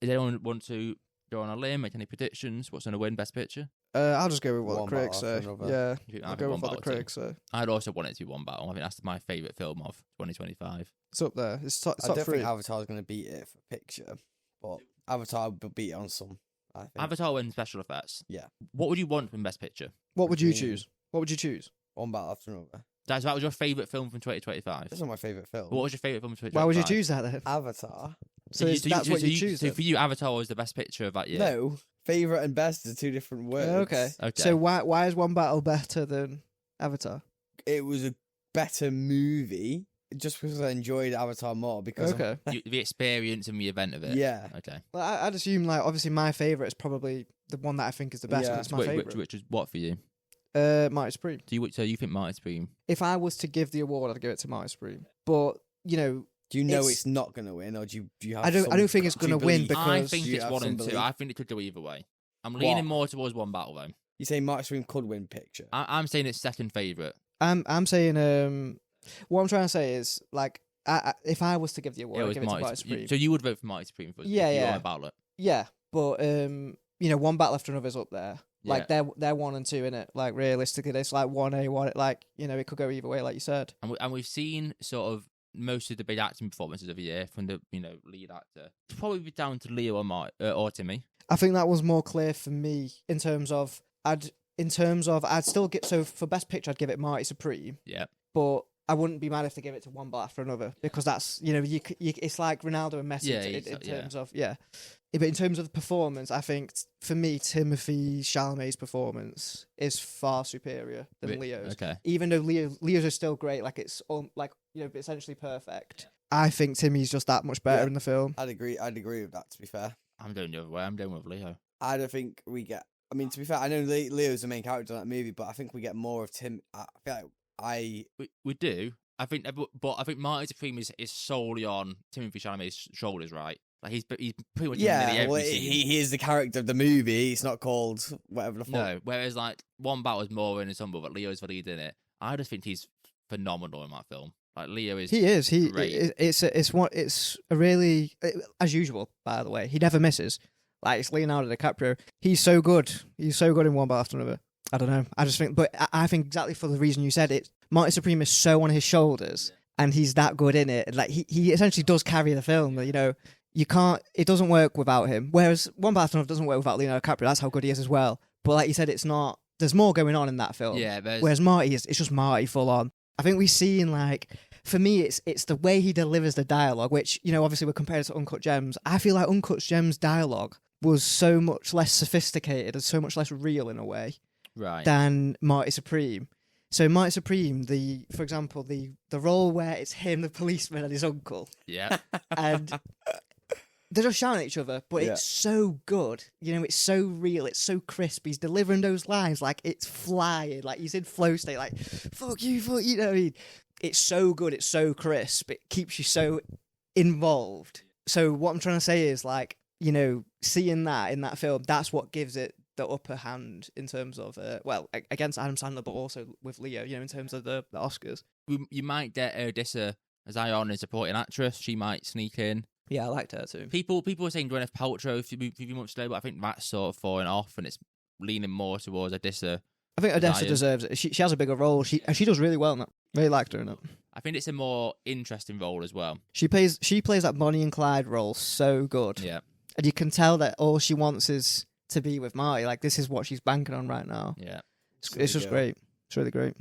Does anyone want to go on a limb, make any predictions? What's going to win Best Picture? I'll just go with what One the critics battle say. after another. Yeah. You think I'll I'd go One with what the Battle too? critics say. I'd also want it to be One Battle. I think that's my favourite film of 2025. It's up there. It's top I don't three. think Avatar's going to beat it for picture, but Avatar will beat it on some. I think. Avatar wins special effects. Yeah. What would you want from Best Picture? What would you Between- choose? What would you choose? One battle after another. That was your favourite film from 2025. That's not my favourite film. What was your favourite film from 2025? Why would you choose that then? Avatar. So that's what you choose. So then? for you, Avatar was the best picture of that year. No, favorite and best are two different words. Okay. Okay. So why is One Battle better than Avatar? It was a better movie just because I enjoyed Avatar more. Because Okay. The experience and the event of it. Yeah. Okay. Well, I'd assume like obviously my favorite is probably the one that I think is the best. Yeah. 'Cause it's my Which, favorite. which is what for you? Marty Supreme. So you think Marty Supreme? If I was to give the award, I'd give it to Marty Supreme. But you know, Do you know It's- it's not going to win, or do you have? I don't think it's do you gonna win believe- because I think do you it's have 1 some and 2. belief? I think it could go either way. I'm What? leaning more towards One Battle though. You say Marty Supreme could win picture. I'm saying it's second favourite. I'm saying what I'm trying to say is like if I was to give the award, It I'd was give it to Marty Marty Supreme. So you would vote for Marty Supreme for Yeah, if you were yeah. on a ballot. Yeah, but you know, One Battle After Another's up there. Like Yeah. they're 1 and 2 in it. Like realistically, it's like 1A, one. Like you know, it could go either way, like you said. And we've seen sort of most of the big acting performances of the year from the lead actor. It's probably be down to Leo or Timmy. I think that was more clear for me in terms of I'd still get so for Best Picture I'd give it Marty Supreme, Yeah. but I wouldn't be mad if they give it to One Battle After Another because that's you it's like Ronaldo and Messi Yeah, in yeah. terms of But in terms of the performance, I think for me Timothy Chalamet's performance is far superior than Leo's. Okay. Even though Leo's is still great, like it's all like essentially perfect. I think Timmy's just that much better Yeah. in the film. I'd agree with that. To be fair, I'm going the other way. I'm going with Leo. I don't think we get. I mean, to be fair, I know Leo's the main character in that movie, but I think we get more of Tim. I feel like We do. I think, but I think Marty Supreme is solely on Timothy Chalamet's shoulders, right? Like he's pretty much in nearly yeah, every well, scene. he is the character of the movie. It's not called whatever the fuck. No, whereas like One Battle is more in ensemble, but Leo's the lead in it. I just think he's phenomenal in that film. Like Leo is. He is. He great. it's a really as usual. By the way, he never misses. Like, it's Leonardo DiCaprio. He's so good. He's so good in one bar after another. I don't know. I just think, but I think exactly for the reason you said it, Marty Supreme is so on his shoulders, and he's that good in it. Like, he essentially does carry the film. You know, you can't. It doesn't work without him. Whereas One Bar After Another doesn't work without Leonardo DiCaprio. That's how good he is as well. But like you said, it's not. There's more going on in that film. Yeah, whereas Marty it's just Marty full on. I think we see in like. For me, it's the way he delivers the dialogue, which, you know, obviously we're compared to Uncut Gems. I feel like Uncut Gems dialogue was so much less sophisticated and so much less real in a way than Marty Supreme. So Marty Supreme, for example, the role where it's him, the policeman, and his uncle. Yeah. And they're just shouting at each other, but it's so good. You know, it's so real, it's so crisp. He's delivering those lines like it's flying, like he's in flow state, like, fuck you, you know what I mean? It's so good, it's so crisp, it keeps you so involved. So what I'm trying to say is, like, you know, seeing that in that film, that's what gives it the upper hand in terms of, against Adam Sandler, but also with Leo, you know, in terms of the Oscars. You might get Odessa Zion as supporting actress. She might sneak in. Yeah, I liked her too. People were saying Gwyneth Paltrow a few months ago, but I think that's sort of falling off, and it's leaning more towards Odessa. I think Odessa deserves it. She has a bigger role. She does really well in that. Really liked her in it. I think it's a more interesting role as well. She plays that Bonnie and Clyde role so good. Yeah. And you can tell that all she wants is to be with Marty. Like, this is what she's banking on right now. Yeah. It's just great. It's really great.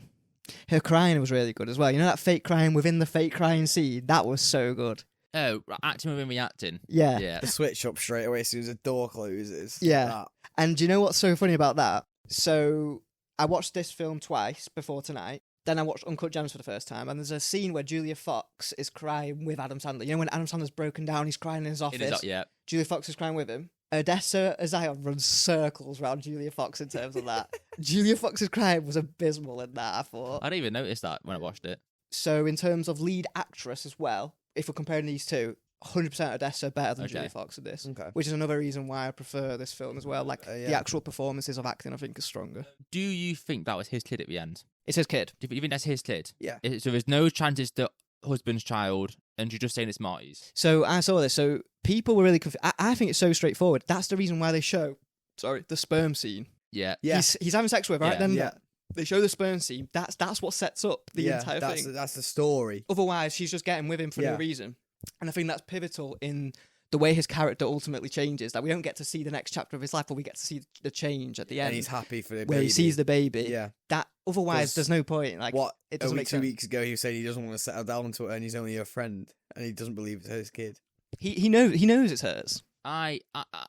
Her crying was really good as well. You know that fake crying within the fake crying scene? That was so good. Oh, acting within reacting. Yeah. Yeah. The switch up straight away as soon as the door closes. Yeah. That. And do you know what's so funny about that? So I watched this film twice before tonight. Then I watched Uncut Gems for the first time, and there's a scene where Julia Fox is crying with Adam Sandler. You know when Adam Sandler's broken down, he's crying in his office? Yeah. Julia Fox is crying with him. Odessa Zion runs circles around Julia Fox in terms of that. Julia Fox's crying was abysmal in that, I thought. I didn't even notice that when I watched it. So in terms of lead actress as well, if we're comparing these two, 100% Odessa better than Julia Fox in this. Okay. Which is another reason why I prefer this film as well. Like, the actual performances of acting, I think, are stronger. Do you think that was his kid at the end? It's his kid. Do you think that's his kid? Yeah. So there's no chances that husband's child, and you're just saying it's Marty's? So I saw this. So people were really confused. I think it's so straightforward. That's the reason why they show, the sperm scene. Yeah. Yeah. He's having sex with her, right? Yeah. Then they show the sperm scene. That's what sets up the entire thing. That's the story. Otherwise, she's just getting with him for no reason. And I think that's pivotal in the way his character ultimately changes. That we don't get to see the next chapter of his life, but we get to see the change at the end. And he's happy for the baby. Where he sees the baby. Yeah. That otherwise, there's no point. Like, it doesn't only make 2 sense. weeks ago, he was saying he doesn't want to settle down to her, and he's only her friend, and he doesn't believe it's his kid. He knows it's hers. I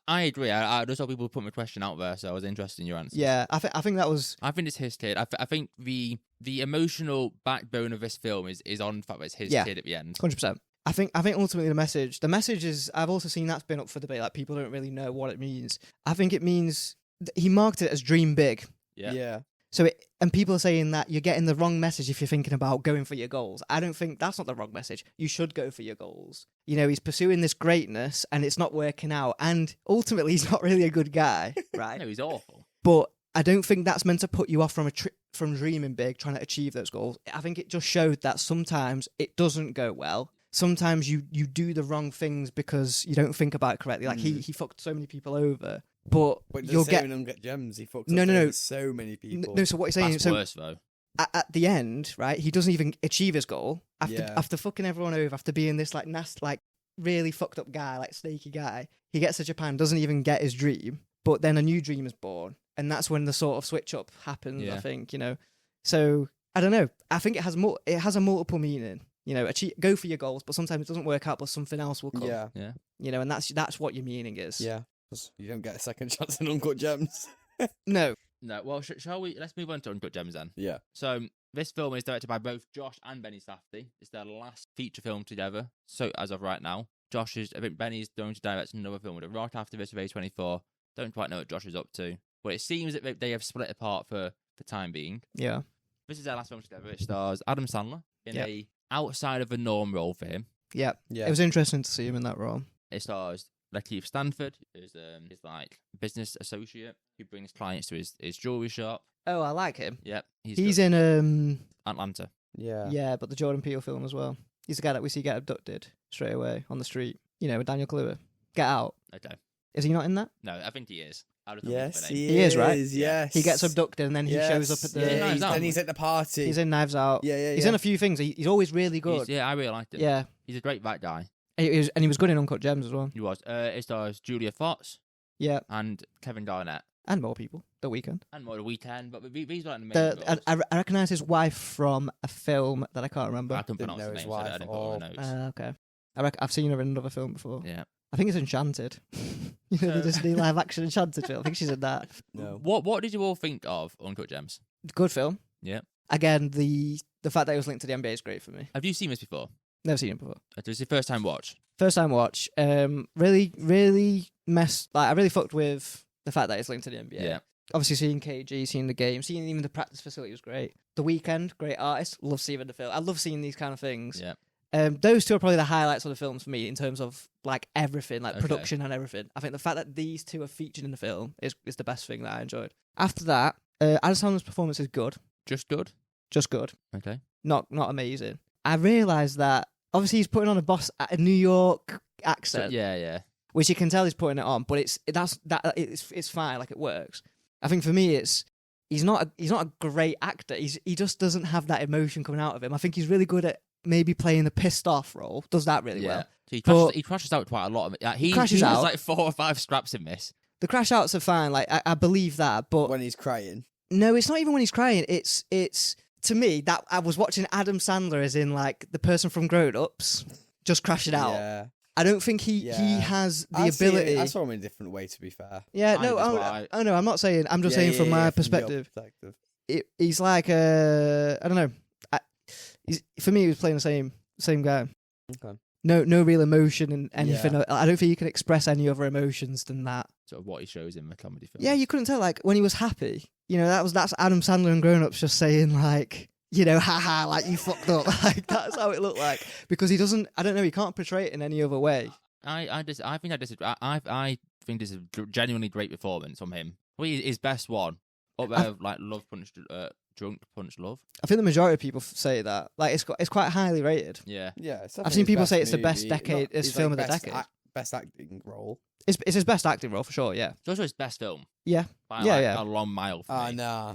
agree. I just saw people put my question out there, so I was interested in your answer. Yeah, I think that was. I think it's his kid. I think the emotional backbone of this film is on the fact that it's his kid at the end. 100%. I think ultimately the message is, I've also seen that's been up for debate. Like, people don't really know what it means. I think it means he marketed it as dream big. Yeah. So and people are saying that you're getting the wrong message if you're thinking about going for your goals. I don't think that's not the wrong message. You should go for your goals. You know, he's pursuing this greatness and it's not working out. And ultimately, he's not really a good guy, right? No, he's awful. But I don't think that's meant to put you off from dreaming big, trying to achieve those goals. I think it just showed that sometimes it doesn't go well. Sometimes you do the wrong things because you don't think about it correctly. Like, he fucked so many people over. But you'll get Uncut Gems. He fucked no. so many people. No, so what you're saying That's is, worse though. At the end, right? He doesn't even achieve his goal after fucking everyone over, after being this like nasty, like really fucked up guy, like snaky guy. He gets to Japan, doesn't even get his dream, but then a new dream is born, and that's when the sort of switch up happens. Yeah. I think, you know. So I don't know. I think it has a multiple meaning. You know, go for your goals, but sometimes it doesn't work out, but something else will come. Yeah. You know, and that's what your meaning is. Yeah. You don't get a second chance in Uncut Gems. No. Well, shall we? Let's move on to Uncut Gems then. Yeah. So this film is directed by both Josh and Benny Safdie. It's their last feature film together. So as of right now, I think Benny's going to direct another film with it right after this of A24. Don't quite know what Josh is up to, but it seems that they have split apart for the time being. Yeah. This is their last film together. It stars Adam Sandler in a outside of the norm role for him. Yeah. It was interesting to see him in that role. It stars Lakeith Stanford, who's his like business associate who brings clients to his jewelry shop. Oh, I like him. Yep, he's in Atlanta. Yeah, but the Jordan Peele film as well. He's the guy that we see get abducted straight away on the street. You know, with Daniel Kaluuya. Get Out. Okay. Is he not in that? No, I think he is. I don't Yes, he He is, right? Yes. He gets abducted and then he shows up at the. Yeah, Knives Out. then he's at the party. He's in Knives Out. Yeah. He's in a few things. He's always really good. Yeah, I really liked him. Yeah. He's a great bad guy. And he was good in Uncut Gems as well. He was. It stars Julia Fox Yeah. and Kevin Garnett. And more people. The Weeknd. And more The Weeknd, but these are like the main roles. I recognise his wife from a film that I can't remember. I couldn't Didn't pronounce know the his name, so I wife didn't put it on the notes. Okay. I've seen her in another film before. Yeah. I think it's Enchanted. You know, the Disney live action Enchanted film. I think she's in that. No. What did you all think of Uncut Gems? Good film. Yeah. Again, the fact that it was linked to the NBA is great for me. Have you seen this before? Never seen it before. It was your first time watch. First time watch. Really messed. Like I really fucked with the fact that it's linked to the NBA. Yeah. Obviously, seeing KG, seeing the game, seeing even the practice facility was great. The Weeknd, great artist. Love seeing the film. I love seeing these kind of things. Yeah. Those two are probably the highlights of the films for me in terms of like everything, like Okay. production and everything. I think the fact that these two are featured in the film is the best thing that I enjoyed. After that, Adam Sandler's performance is good, Just good. just good, Okay. not amazing. I realised that obviously he's putting on a New York accent, Yeah. which you can tell he's putting it on, but it's fine, like it works. I think for me, he's not a great actor. He just doesn't have that emotion coming out of him. I think he's really good at maybe playing the pissed off role. Does that really well. So he crashes out quite a lot of it. He crashes has out. like 4 or 5 scraps in this. The crash outs are fine. Like I believe that, but When he's crying. no, it's not even when he's crying. It's to me that I was watching Adam Sandler as in like the person from Grown Ups just crashing out. Yeah. I don't think he Yeah. has the I ability. I saw him in a different way, to be fair. Yeah, I no, think that's oh no, I'm not saying. I'm just saying from my perspective. He's like I don't know. For me, he was playing the same guy. Okay. No real emotion and anything. Yeah. I don't think you can express any other emotions than that. Sort of what he shows in the comedy film. Yeah, you couldn't tell. Like when he was happy, you know, that's Adam Sandler and Grown Ups just saying like, you know, haha, like you fucked up. Like that's how it looked like because he doesn't. I don't know. He can't portray it in any other way. I think I disagree. I think this is a genuinely great performance from him. Probably his best one. Up there, like Love Punch, Drunk Punch Love. I think the majority of people say that. Like it's quite highly rated. Yeah. Yeah. I've seen people say it's the best decade, it's He's film like of the decade. Best acting role. It's his best acting role for sure. Yeah. It's also his best film. Yeah. By Yeah. a long mile for me. Nah.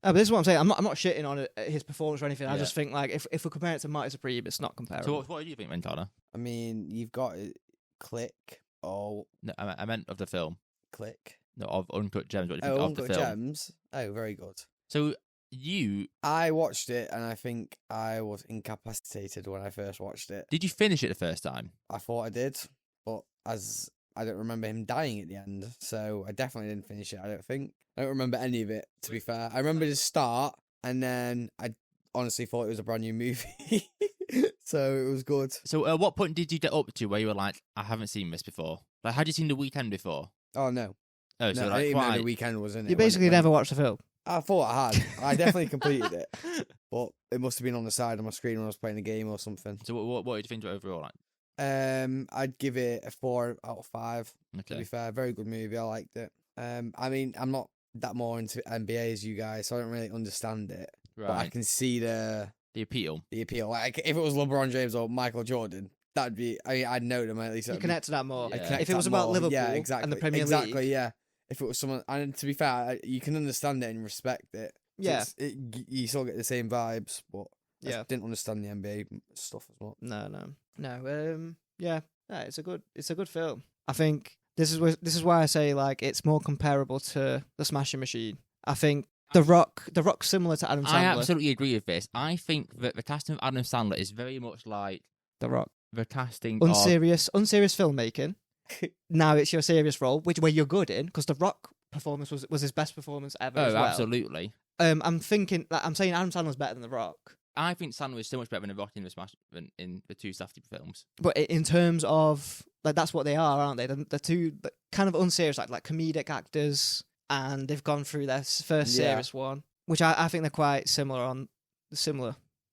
But this is what I'm saying. I'm not shitting on his performance or anything. I Yeah. just think like if we compare it to Marty Supreme, it's not comparable. So what do you think, Mentana? I mean, you've got Click or No, I meant of the film. Click. No, of Uncut Gems. What do you think of the Uncut film? Gems. Oh, very good. So you I watched it and I think I was incapacitated when I first watched it. did you finish it the first time? I thought I did, but as I don't remember him dying at the end, so I definitely didn't finish it. I don't think. I don't remember any of it, to be fair. I remember the start, and then I honestly thought it was a brand new movie, so it was good. So at what point did you get up to where you were like, I haven't seen this before? Like, had you seen The Weeknd before? Oh no, Oh, no, so I like didn't even know quite. the weekend was in it. You basically never watched the film. I thought I had. I definitely completed it, but it must have been on the side of my screen when I was playing the game or something. So what did you think of it overall? Like, I'd give it a 4 out of 5. To be okay. fair, very good movie. I liked it. I mean, I'm not that more into NBA as you guys, so I don't really understand it. But I Right. can see the The appeal. Like, if it was LeBron James or Michael Jordan, that'd be. I mean, I'd know them at least. You that'd connect to that more. Yeah. I'd connect If it that was about more. Liverpool yeah, exactly, and the Premier exactly, League. yeah. If it was someone, and to be fair, you can understand it and respect it. So Yeah. you still get the same vibes, but I Yeah. just didn't understand the NBA stuff as well. No. Yeah. It's a good film. I think this is why I say like it's more comparable to The Smashing Machine. I think The Rock's similar to Adam Sandler. I absolutely agree with this. I think that the casting of Adam Sandler is very much like The Rock. the casting Unserious filmmaking. Now it's your serious role, where you're good in, because The Rock performance was his best performance ever. of. as Oh, well. absolutely. I'm saying Adam Sandler's better than The Rock, I think Sandler is so much better than The Rock in the Smash than in the two Safdie films. but in terms of like that's what they are, aren't they? The two kind of unserious, like comedic actors, and they've gone through their first Yeah. serious one, which I think they're quite similar.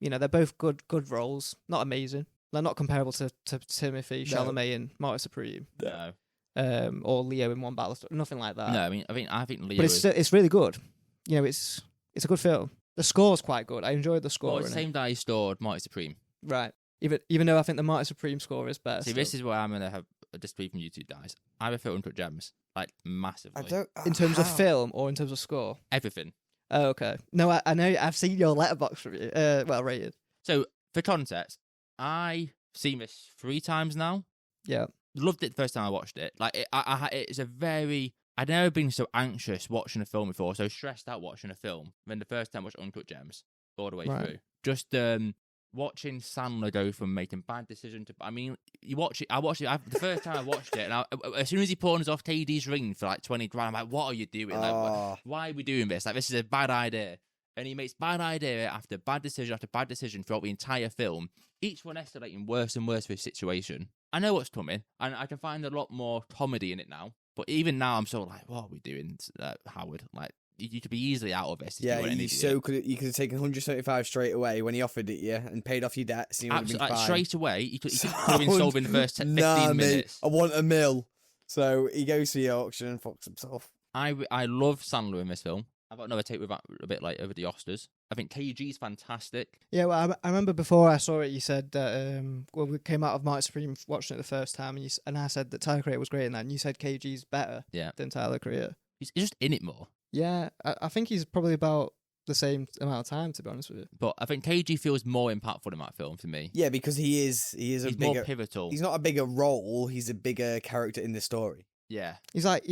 You know, they're both good roles, not amazing. They're not comparable to Timothy Chalamet and Marty Supreme, No, or Leo in One Battle, nothing like that. no. I think Leo but is. it's really good. You know, it's a good film. The score's quite good. I enjoyed the score. Well, it's the in it. same guy who stored Marty Supreme. Right. Even though I think the Marty Supreme score is better. See, still. this is where I'm gonna have disagree from you two guys. I prefer Uncut Gems, like massively. I don't. In terms of how? film or in terms of score? Everything. Oh, okay. No, I know. I've seen your letterbox review. Well, rated. So for context, I've seen this 3 times now. Yeah. Loved it the first time I watched it. Like it's a very. I'd never been so anxious watching a film before, so stressed out watching a film than the first time I watched Uncut Gems all the way Right. through. Just watching Sandler go from making bad decisions to. I mean, you watch it. I watched it the first time I watched it, and as soon as he pawns off KD's ring for like 20 grand, I'm like, "What are you doing? Like, why are we doing this? Like, this is a bad idea." And he makes bad idea after bad decision after bad decision throughout the entire film. Each one escalating worse and worse for his situation. I know what's coming, and I can find a lot more comedy in it now. But even now, I'm sort of like, "What are we doing, Howard? Like, you could be easily out of this." If Yeah, you, you could have taken 175 straight away when he offered it you and paid off your debts. And you would have been Absolutely, fine. straight away, you could have been solving the first 15 Nah, minutes. mate, I want a mill. So he goes to the auction and fucks himself. I love Sandler in this film. I've got another take with that a bit like over the Oscars. I think KG's fantastic. Yeah, well, I remember before I saw it, you said that we came out of Marty Supreme watching it the first time, and I said that Tyler Creator was great in that, and you said KG's better than Tyler Creator. He's just in it more. Yeah, I think he's probably about the same amount of time, to be honest with you. But I think KG feels more impactful in that film for me. Yeah, because he's He's a more bigger. pivotal. He's not a bigger role. He's a bigger character in the story. Yeah. He's like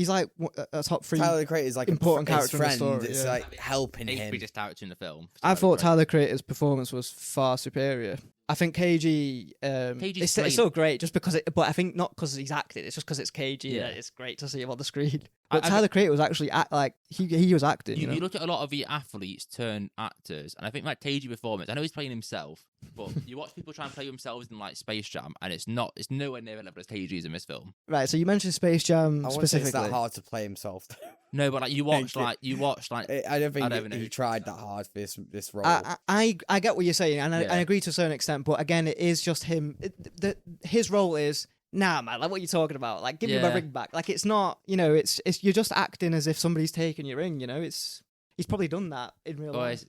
a top 3 Tyler the Creator is like important his character in the friend. story, It's yeah. like helping He's the him. biggest character in the film. I thought Tyler Creator's performance was far superior. I think KG, KG's it's still great just because but I think not because he's acted, it's just because it's KG. Yeah. That it's great to see him on the screen. But I- Tyler Creator was actually he was acting. You look at a lot of the athletes turn actors, and I think like KG performance. I know he's playing himself, but you watch people try and play themselves in like Space Jam, and it's nowhere near the level as KG's in this film. Right, so you mentioned Space Jam I wouldn't say it's specifically. that hard to play himself. No, but like you watch like I don't think even know he who- tried that hard for this role. I get what you're saying, and Yeah. I agree to a certain extent. But again, it is just him. His role is. Nah, man. Like, what are you talking about? Like, give me my Yeah. ring back. Like, it's not. It's you're just acting as if somebody's taking your ring. He's probably done that in real life.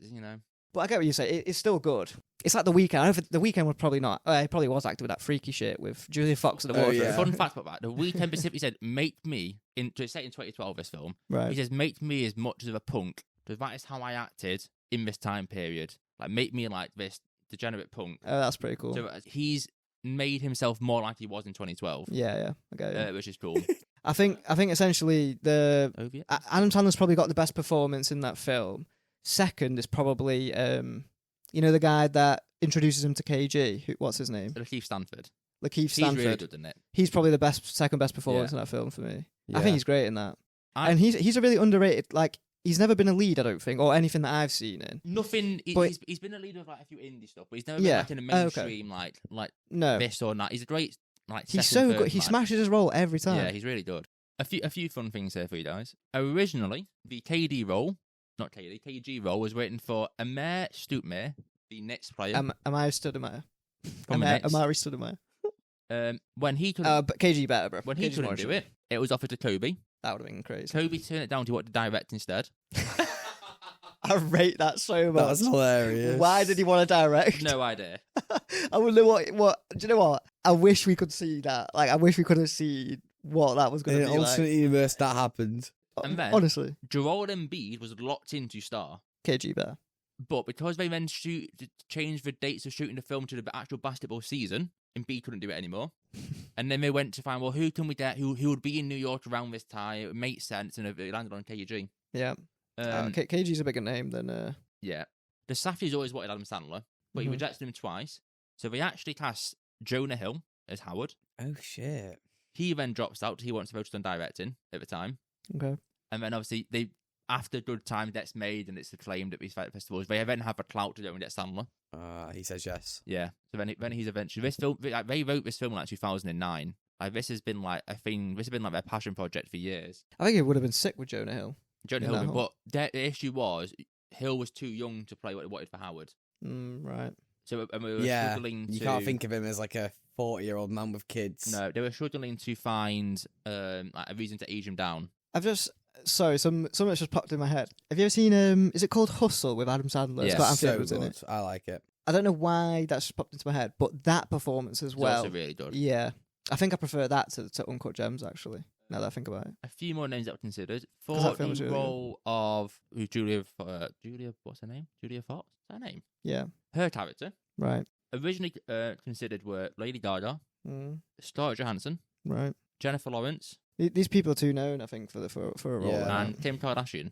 But I get what you say. It's still good. It's like The Weeknd. I don't know if The Weeknd would probably not. He probably was acting with that freaky shit with Julia Fox in the wardrobe. yeah. Fun fact about that: The Weeknd specifically said, "Make me it's set in 2012." This film, Right. he says, "Make me as much of a punk, because that is how I acted in this time period. Like, make me like this degenerate punk." Oh, that's pretty cool. So he's made himself more like he was in 2012, Yeah. Okay. which is cool. I think essentially Over Adam Sandler's probably got the best performance in that film. Second is probably the guy that introduces him to KG. What's his name? Lakeith Stanfield. Lakeith He's Stanfield. really good in it. He's probably the second best performance Yeah. in that film for me. Yeah. I think he's great in that. I- And he's a really underrated. Like, he's never been a lead, I don't think, or anything that I've seen in. Nothing. But- He's been a leader of like a few indie stuff, but he's never Yeah. been like in a Oh, okay. mainstream like No, this or that. He's a great like. he's second, so good. third He man. smashes his role every time. Yeah, he's really good. A few fun things here for you guys. Originally, the KG role was written for Amer Stoutmire, the Nets player. Am I Stoudemire? From the Nets. Amari Stoudemire. When he couldn't, But KG better, bro. when he KG's couldn't more do interesting. it was offered to Kobe. That would have been crazy. Kobe turned it down to what to direct instead. I rate that so much. That was hilarious. Why did he want to direct? No idea. I wonder what. Do you know what? I wish we could see that. Like, I wish we could have seen what that was going In to an be alternate like. universe, that happened. And then- Honestly, Joel Embiid was locked into star, KG better. but because they then changed the dates of shooting the film to the actual basketball season, Embiid couldn't do it anymore. And then they went to find, well, who can we get who would be in New York around this time? It made sense, and it landed on KG. Yeah. KG's a bigger name than. Yeah. The Safdies always wanted Adam Sandler, but he Mhm. rejected him twice. So they actually cast Jonah Hill as Howard. Oh shit! He then drops out. He wants to focus on directing at the time. Okay. And then obviously after Good Time gets made and it's acclaimed at these festivals, they then have a clout to go and get Sandler. He says yes. Yeah. So then he's eventually this film. They wrote this film in like 2009. Like this has been like a thing. This has been like their passion project for years. I think it would have been sick with Jonah Hill. Jonah In that Hill, whole- but the issue was Hill was too young to play what he wanted for Howard. Right. So and we were Yeah, struggling to. you can't think of him as like a 40-year-old man with kids. No, they were struggling to find like a reason to age him down. I've just. Sorry, something just popped in my head. Have you ever seen is it called Hustle with Adam Sandler? It's Yeah. got Anthony so Edwards in good. it. I like it. I don't know why that's just popped into my head, but that performance as It's well. also really good. Yeah. I think I prefer that to Uncut Gems, actually, now that I think about it. A few more names that were considered. 'Cause For that film was the really good. role of Julia, what's her name? Julia Fox? Is that her name? Yeah, Her character. right. Originally considered were Lady Gaga, Mm, Scarlett Johansson, right. Jennifer Lawrence, These people are too known, I think, for a role. Yeah. like and Kim Kardashian.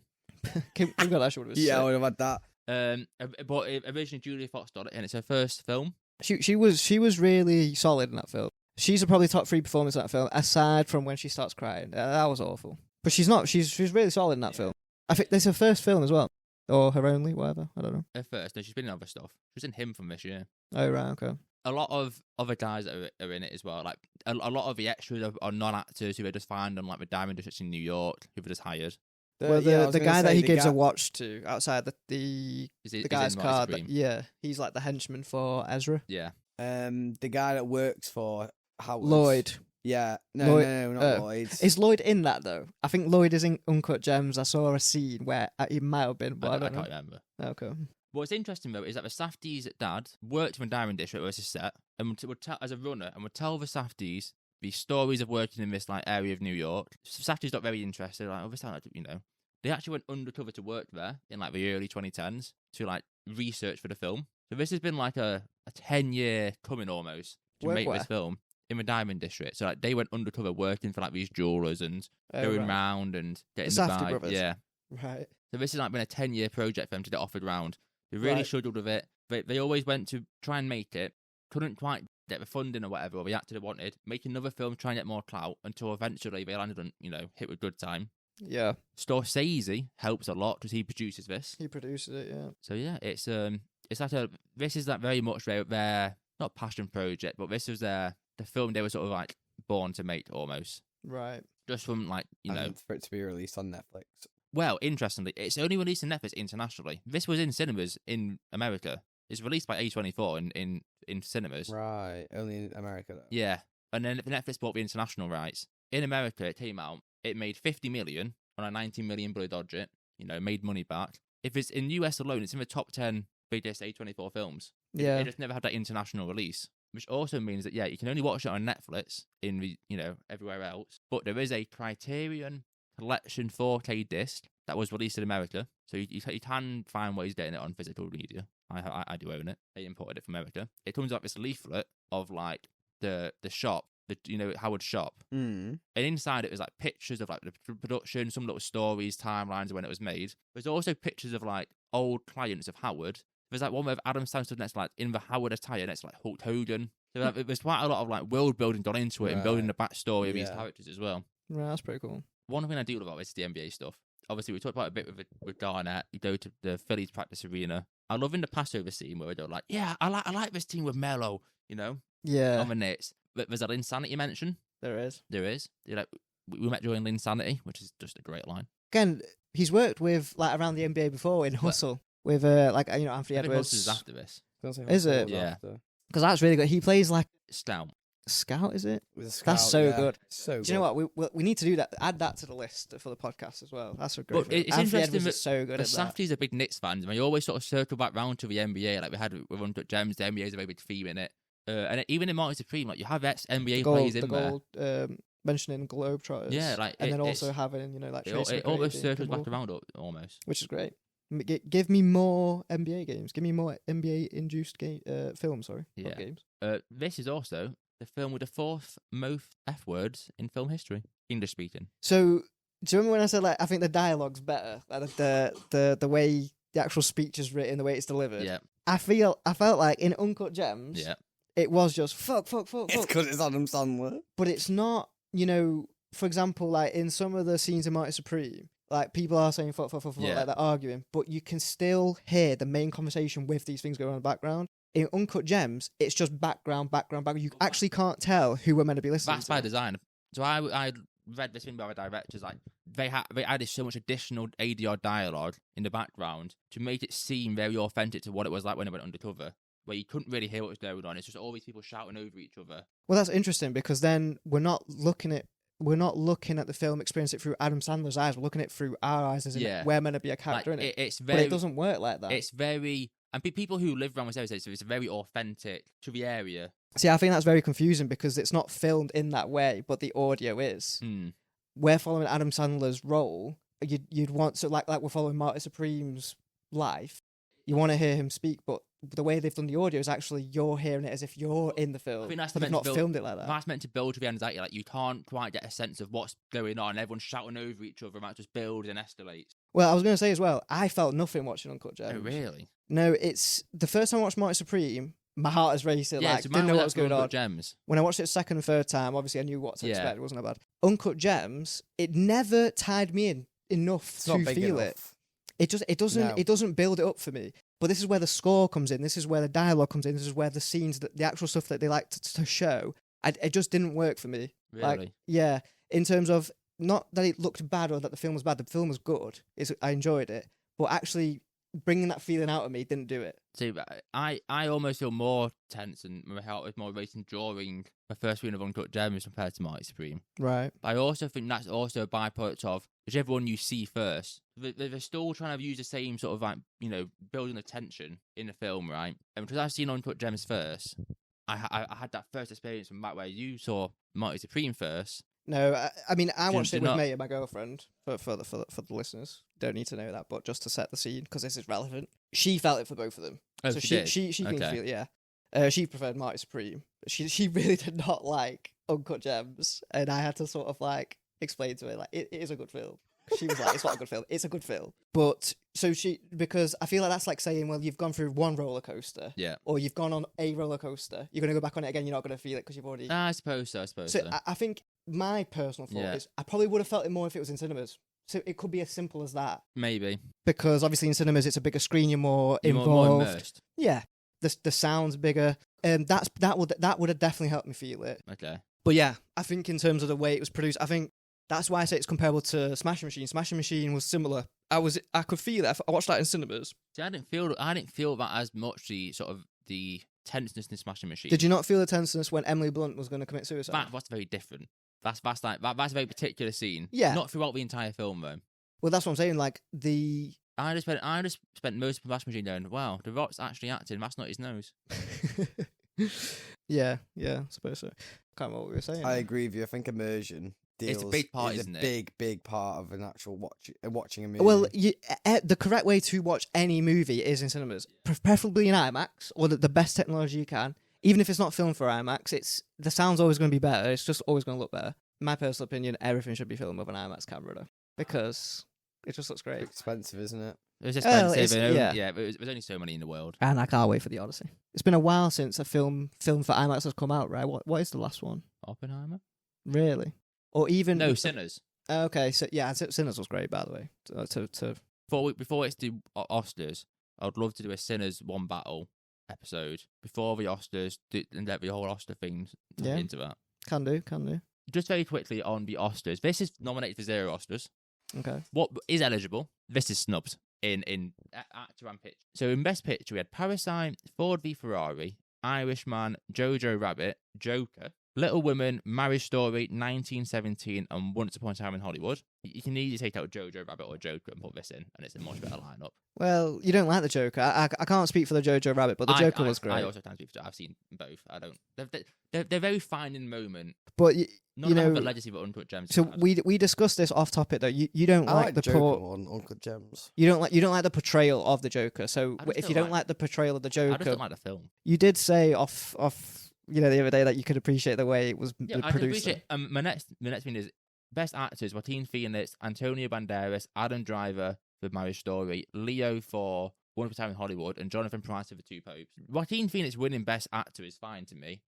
Kim Kardashian would have been Yeah, I sick. would have had that. But originally Julia Fox got it, and it's her first film. She was really solid in that film. She's probably top 3 performance in that film, aside from when she starts crying. That was awful. But she's not. She's really solid in that film. I think this is her first film as well, or her only, whatever. I don't know. Her first, no, she's been in other stuff. She was in Him from this year. Oh right, okay. A lot of other guys that are in it as well. Like a lot of the extras are non-actors who they just find on like the diamond districts in New York, who they just hired. Well, Yeah, I was the gonna guy that say he the gives guy- a watch to outside the guy's Marty card. Supreme. Yeah, he's like the henchman for Ezra. Yeah. The guy that works for Howard. Lloyd. Yeah. Lloyd- No, not oh. Lloyd. Is Lloyd in that though? I think Lloyd is in Uncut Gems. I saw a scene where he might have been, but I I don't know. can't remember. Okay. What's interesting though is that the Safdie's dad worked in Diamond District, where it's a set, and would tell as a runner, and would tell the Safdies the stories of working in this like area of New York. Safdie's not very interested. Like, oh, this sounds like, they actually went undercover to work there in like the early 2010s to like research for the film. So this has been like a 10-year coming almost to Work make where? this film in the Diamond District. So like they went undercover working for like these jewelers and Oh, going right. round and getting The the Safdie vibe. brothers. Yeah. Right. So this has like been a 10-year project for them to get offered round. They really Right. struggled with it. They always went to try and make it, couldn't quite get the funding or whatever, or the actor they wanted, make another film, try and get more clout, until eventually they landed on, hit with good time. Yeah. Scorsese helps a lot because he produces this. He produces it. Yeah. So yeah, it's like this is like very much their not passion project, but this was the film they were sort of like born to make almost. Right. Just from like, And for it to be released on Netflix. Well, interestingly, it's only released on Netflix internationally. This was in cinemas in America. It's released by A24 in cinemas. Right. Only in America, though. Yeah. And then Netflix bought the international rights. In America, it came out. It made 50 million on a 19 million budget. Made money back. If it's in US alone, it's in the top 10 biggest A24 films. Yeah. It just never had that international release. Which also means that, yeah, you can only watch it on Netflix in the, everywhere else. But there is a Criterion Collection 4K disc that was released in America. So you can find ways getting it on physical media. I do own it. They imported it from America. It comes out this leaflet of like the shop, Howard's shop. Mm. And inside it was like pictures of like the production, some little stories, timelines of when it was made. There's also pictures of like old clients of Howard. There's like one with Adam Sandler next like in the Howard attire next like Hulk Hogan. So like, there's quite a lot of like world building done into it and building the backstory of these characters as well. Right. That's pretty cool. One thing I do love about is the NBA stuff. Obviously, we talked about it a bit with Garnett. You go to the Phillies practice arena. I love in the Passover scene where they're like, yeah, I like this team with Melo, Yeah. on the Knicks. But there's an insanity mention. There is. There is. They're like, we met during Linsanity, which is just a great line. Again, he's worked with like around the NBA before in Hustle with Anthony I think Edwards. Hustle is after this. Is it? Yeah. Because that's really good. He plays like Stout. Scout, is it? With a scout, That's so good. So Do you know what? We need to do that. Add that to the list for the podcast as well. That's a great. But film. it's Anthony interesting Edwards that is so good The at that. Safdies are big Knicks fans, and they always sort of circle back round to the NBA, like we had with Uncut Gems. The NBA is a very big theme in it. And even in Marty Supreme, like you have ex-NBA players in there. Mentioning Globetrotters. Yeah, like and then it's- also having like Tracy It almost McGrady, circles Kim back Walker, around almost. which is great. Give me more NBA games. Give me more NBA induced films. Sorry, Yeah. not games. This is also the film with the fourth most F words in film history, English speaking. So, do you remember when I said like I think the dialogue's better, like the way the actual speech is written, the way it's delivered? Yeah, I felt like in Uncut Gems, yeah. it was just fuck, It's because it's Adam Sandler. but it's not. For example, like in some of the scenes in Marty Supreme, like people are saying fuck, Yeah. like they're arguing, but you can still hear the main conversation with these things going on in the background. In Uncut Gems, it's just background. You actually can't tell who we're meant to be listening That's to. by design. So I read this thing by the directors, like they added so much additional ADR dialogue in the background to make it seem very authentic to what it was like when they went undercover, where you couldn't really hear what was going on. It's just all these people shouting over each other. Well, that's interesting because then we're not looking at the film, experience it through Adam Sandler's eyes. We're looking at it through our eyes, as in Yeah. we're meant to be a Like, character in it. it's But very, it doesn't work like that. it's very And people who live around West area say so it's very authentic to the area. See, I think that's very confusing because it's not filmed in that way, but the audio is. We're following Adam Sandler's role. You'd want to like we're following Marty Supreme's life. You want to hear him speak, but the way they've done the audio is actually you're hearing it as if you're in the film. I think that's They've not filmed it like that. That's meant to build to the anxiety. Like you can't quite get a sense of what's going on. Everyone's shouting over each other, and that just builds and escalates. Well, I was going to say as well, I felt nothing watching Uncut Gems. Oh, really? No, it's the first time I watched Marty Supreme, my heart is racing. Yeah, like, so didn't know what was going on. Uncut Gems. When I watched it second and third time, obviously I knew what to expect. It wasn't that bad. Uncut Gems, it never tied me in enough to feel it. It doesn't build it up for me. But this is where the score comes in. This is where the dialogue comes in. This is where the scenes, the actual stuff that they like to show. It just didn't work for me. Really? Like, yeah, in terms of not that it looked bad or that the film was bad. The film was good. I enjoyed it. But actually bringing that feeling out of me didn't do it. See, I almost feel more tense and my heart was more racing during my first viewing of Uncut Gems compared to Marty Supreme. Right. But I also think that's also a byproduct of whichever one you see first. They're still trying to use the same sort of like, building the tension in the film, right? And because I've seen Uncut Gems first, I had that first experience from that where you saw Marty Supreme first. No, I mean, I watched it with me and my girlfriend, for the listeners. Don't need to know that, but just to set the scene, because this is relevant. She felt it for both of them. Oh, so she can feel it, yeah. She preferred Marty Supreme. She really did not like Uncut Gems, and I had to sort of like explain to her, like, it is a good film. She was like, it's not a good film, it's a good film. But, because I feel like that's like saying, well, you've gone through one roller coaster, or you've gone on a roller coaster, you're going to go back on it again, you're not going to feel it because you've already... I suppose so. So I think my personal thought is, I probably would have felt it more if it was in cinemas. So it could be as simple as that. Maybe. Because obviously in cinemas it's a bigger screen, you're more involved. More immersed. Yeah. The sound's bigger. That would have definitely helped me feel it. Okay. But yeah, I think in terms of the way it was produced, I think that's why I say it's comparable to Smashing Machine. Smashing Machine was similar. I could feel it. I watched that in cinemas. See, I didn't feel that as much, the sort of the tenseness in Smashing Machine. Did you not feel the tenseness when Emily Blunt was going to commit suicide? That's very different. That's a very particular scene. Yeah. Not throughout the entire film though. Well, that's what I'm saying. Like I just spent most of the Smashing Machine going, wow, The Rock's actually acting. That's not his nose. yeah, I suppose so. Can't remember what we were saying. I agree with you. I think immersion it's a big part, isn't it? Big part of an actual watching a movie. Well, the correct way to watch any movie is in cinemas, preferably in IMAX or the best technology you can. Even if it's not filmed for IMAX, the sound's always going to be better. It's just always going to look better. In my personal opinion, everything should be filmed with an IMAX camera, though, because it just looks great. It's expensive, isn't it? It was expensive. Yeah. There's only so many in the world. And I can't wait for the Odyssey. It's been a while since a film for IMAX has come out, right? What is the last one? Oppenheimer? Really? Or even... No, Sinners. Okay, so yeah, Sinners was great, by the way. Before it's the Oscars, I'd love to do a Sinners One Battle episode before the Oscars and let the whole Oscar thing into that. Can do. Just very quickly on the Oscars. This is nominated for 0 Oscars. Okay. What is eligible? This is snubbed in actor and picture. So in Best Picture, we had Parasite, Ford v Ferrari, Irishman, Jojo Rabbit, Joker, Little Women, Marriage Story, 1917, and Once Upon a Time in Hollywood. You can easily take out Jojo Rabbit or Joker and put this in, and it's a much better lineup. Well, you don't like the Joker. I can't speak for the Jojo Rabbit, but the Joker was great. I also can't speak for. I've seen both. I don't. They're very fine in moment. But None have a legacy, but Uncut Gems. So we discussed this off topic though. You don't like the Joker on Uncut Gems. You don't like the portrayal of the Joker. So if you don't like the portrayal of the Joker, I just don't like the film. You did say off the other day that you could appreciate the way it was produced. I can appreciate. My next thing is best actors: Joaquin Phoenix, Antonio Banderas, Adam Driver for Marriage Story, Leo for Once Upon a Time in Hollywood, and Jonathan Pryce for The Two Popes. Joaquin Phoenix winning best actor is fine to me.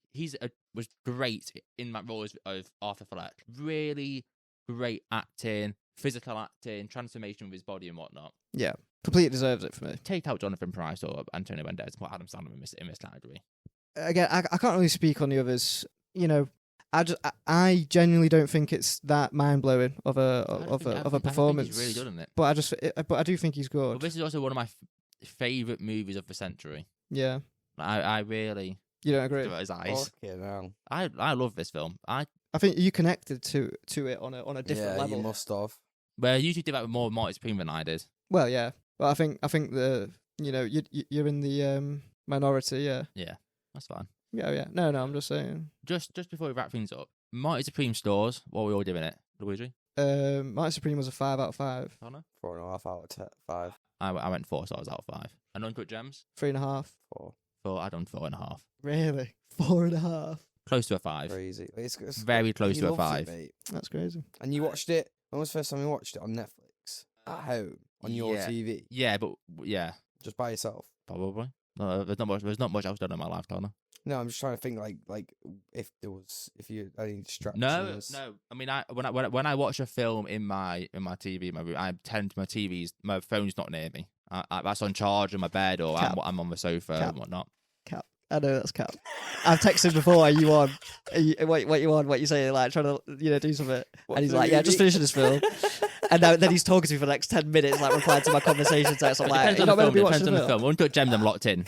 Was great in that role of Arthur Fleck. Really great acting, physical acting, transformation with his body and whatnot. Yeah, completely deserves it for me. Take out Jonathan Pryce or Antonio Banderas and put Adam Sandler in this category. Again, I can't really speak on the others. I genuinely don't think it's that mind blowing of a performance. He's really good in it. But I do think he's good. Well, this is also one of my favorite movies of the century. Yeah, I really. You don't agree? His eyes. Okay, I love this film. I think you connected to it on a different level. Yeah, you must have. Well, you two did that with more Marty Supreme than I did. Well, yeah, but I think you're in the minority. Yeah. Yeah, that's fine. Yeah. No, I'm just saying. Just before we wrap things up, Marty Supreme stores. What are we all giving it, Luigi? Marty Supreme was a 5 out of 5. Connor? 4.5 out of 5. I went 4 stars out of 5. And Uncut Gems? 3.5. 4. 4. I done 4.5. Really? 4.5. Close to a 5. Crazy. It's Very close he to a loves 5. It, mate. That's crazy. And you watched it. When was the first time you watched it on Netflix? At home on your Yeah. TV, Yeah, but yeah, just by yourself. probably. No, there's not much else done in my life, Connor. No, I'm just trying to think like if you had any distractions. No. I mean, when I watch a film in my TV, in my room, I tend my phone's not near me. That's on charge in my bed, or I'm on the sofa and whatnot. Cap. I know that's cap. I've texted before. Are you on? What you on? What you say? Like trying to do something. And he's like, yeah, just finishing this film. And then he's talking to me for the next 10 minutes, like replying to my conversation text. I'm like, you're not going to be watching the film. Uncut Gems, I'm locked in.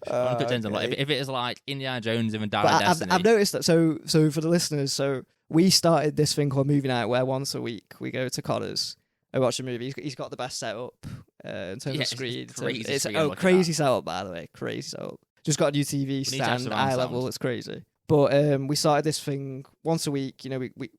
Uncut Gems, I'm locked. If it is like Indiana Jones and Dial of Destiny. I've noticed that. So for the listeners, so we started this thing called Movie Night, where once a week we go to Connor's and watch a movie. He's got the best setup in terms of screen. Crazy setup, by the way. Crazy setup. Just got a new TV stand, eye level. It's crazy. But we started this thing once a week.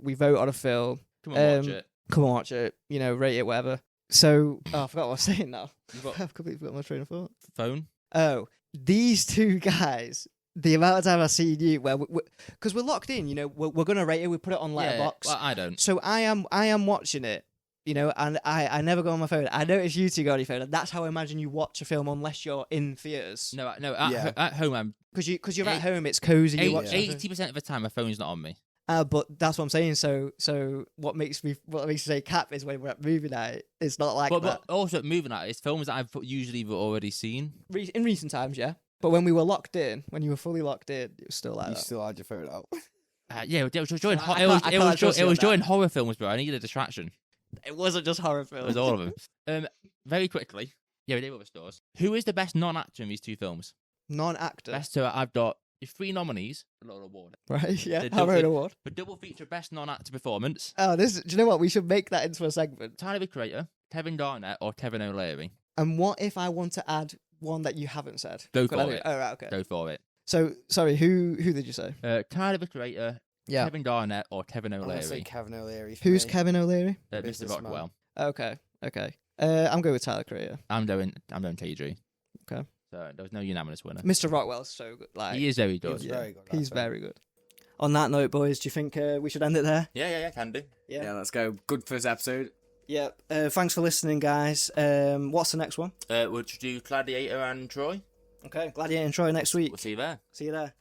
We vote on a film. Come on, watch it. Come on, watch it. Rate it, whatever. So, I forgot what I was saying now. I've completely forgot my train of thought. Phone? Oh, these two guys, the amount of time I've seen you, because we're locked in, we're going to rate it, we put it on Letterboxd. Well, I don't. So I am watching it, and I never go on my phone. I notice you two go on your phone, and that's how I imagine you watch a film unless you're in theaters. No, at home I'm... Because you're at home, it's cozy. 80% of the time my phone's not on me. But that's what I'm saying. So what makes me say cap is when we're at movie night. It's not like that. But also at movie night, it's films that I've usually already seen. In recent times, yeah. But when we were locked in, when you were fully locked in, it was still like you that. still had your phone out. Yeah, it was during horror films, bro. I needed a distraction. It wasn't just horror films. It was all of them. Very quickly, yeah, we did other stores. Who is the best non-actor in these two films? Non-actor. Best two. I've got 3 nominees for a little award. Right, yeah. Harrow Award. For double feature best non-actor performance. Oh, do you know what? We should make that into a segment. Tyler the Creator, Kevin Garnett, or Kevin O'Leary. And what if I want to add one that you haven't said? Go for it. Oh, right, okay. Go for it. So, sorry, who did you say? Tyler the Creator, Kevin Garnett, or Kevin O'Leary. I'm going to say Kevin O'Leary. Who's Kevin O'Leary? Mr. Rockwell. Okay. I'm going with Tyler Creator. I'm going KG. Okay. So there was no unanimous winner. Mr. Rockwell's so good. He is very good. He's very good. On that note, boys, do you think we should end it there? Yeah, can do. Yeah, let's go. Good first episode. Yeah. Thanks for listening, guys. What's the next one? We'll do Gladiator and Troy. Okay, Gladiator and Troy next week. We'll see you there. See you there.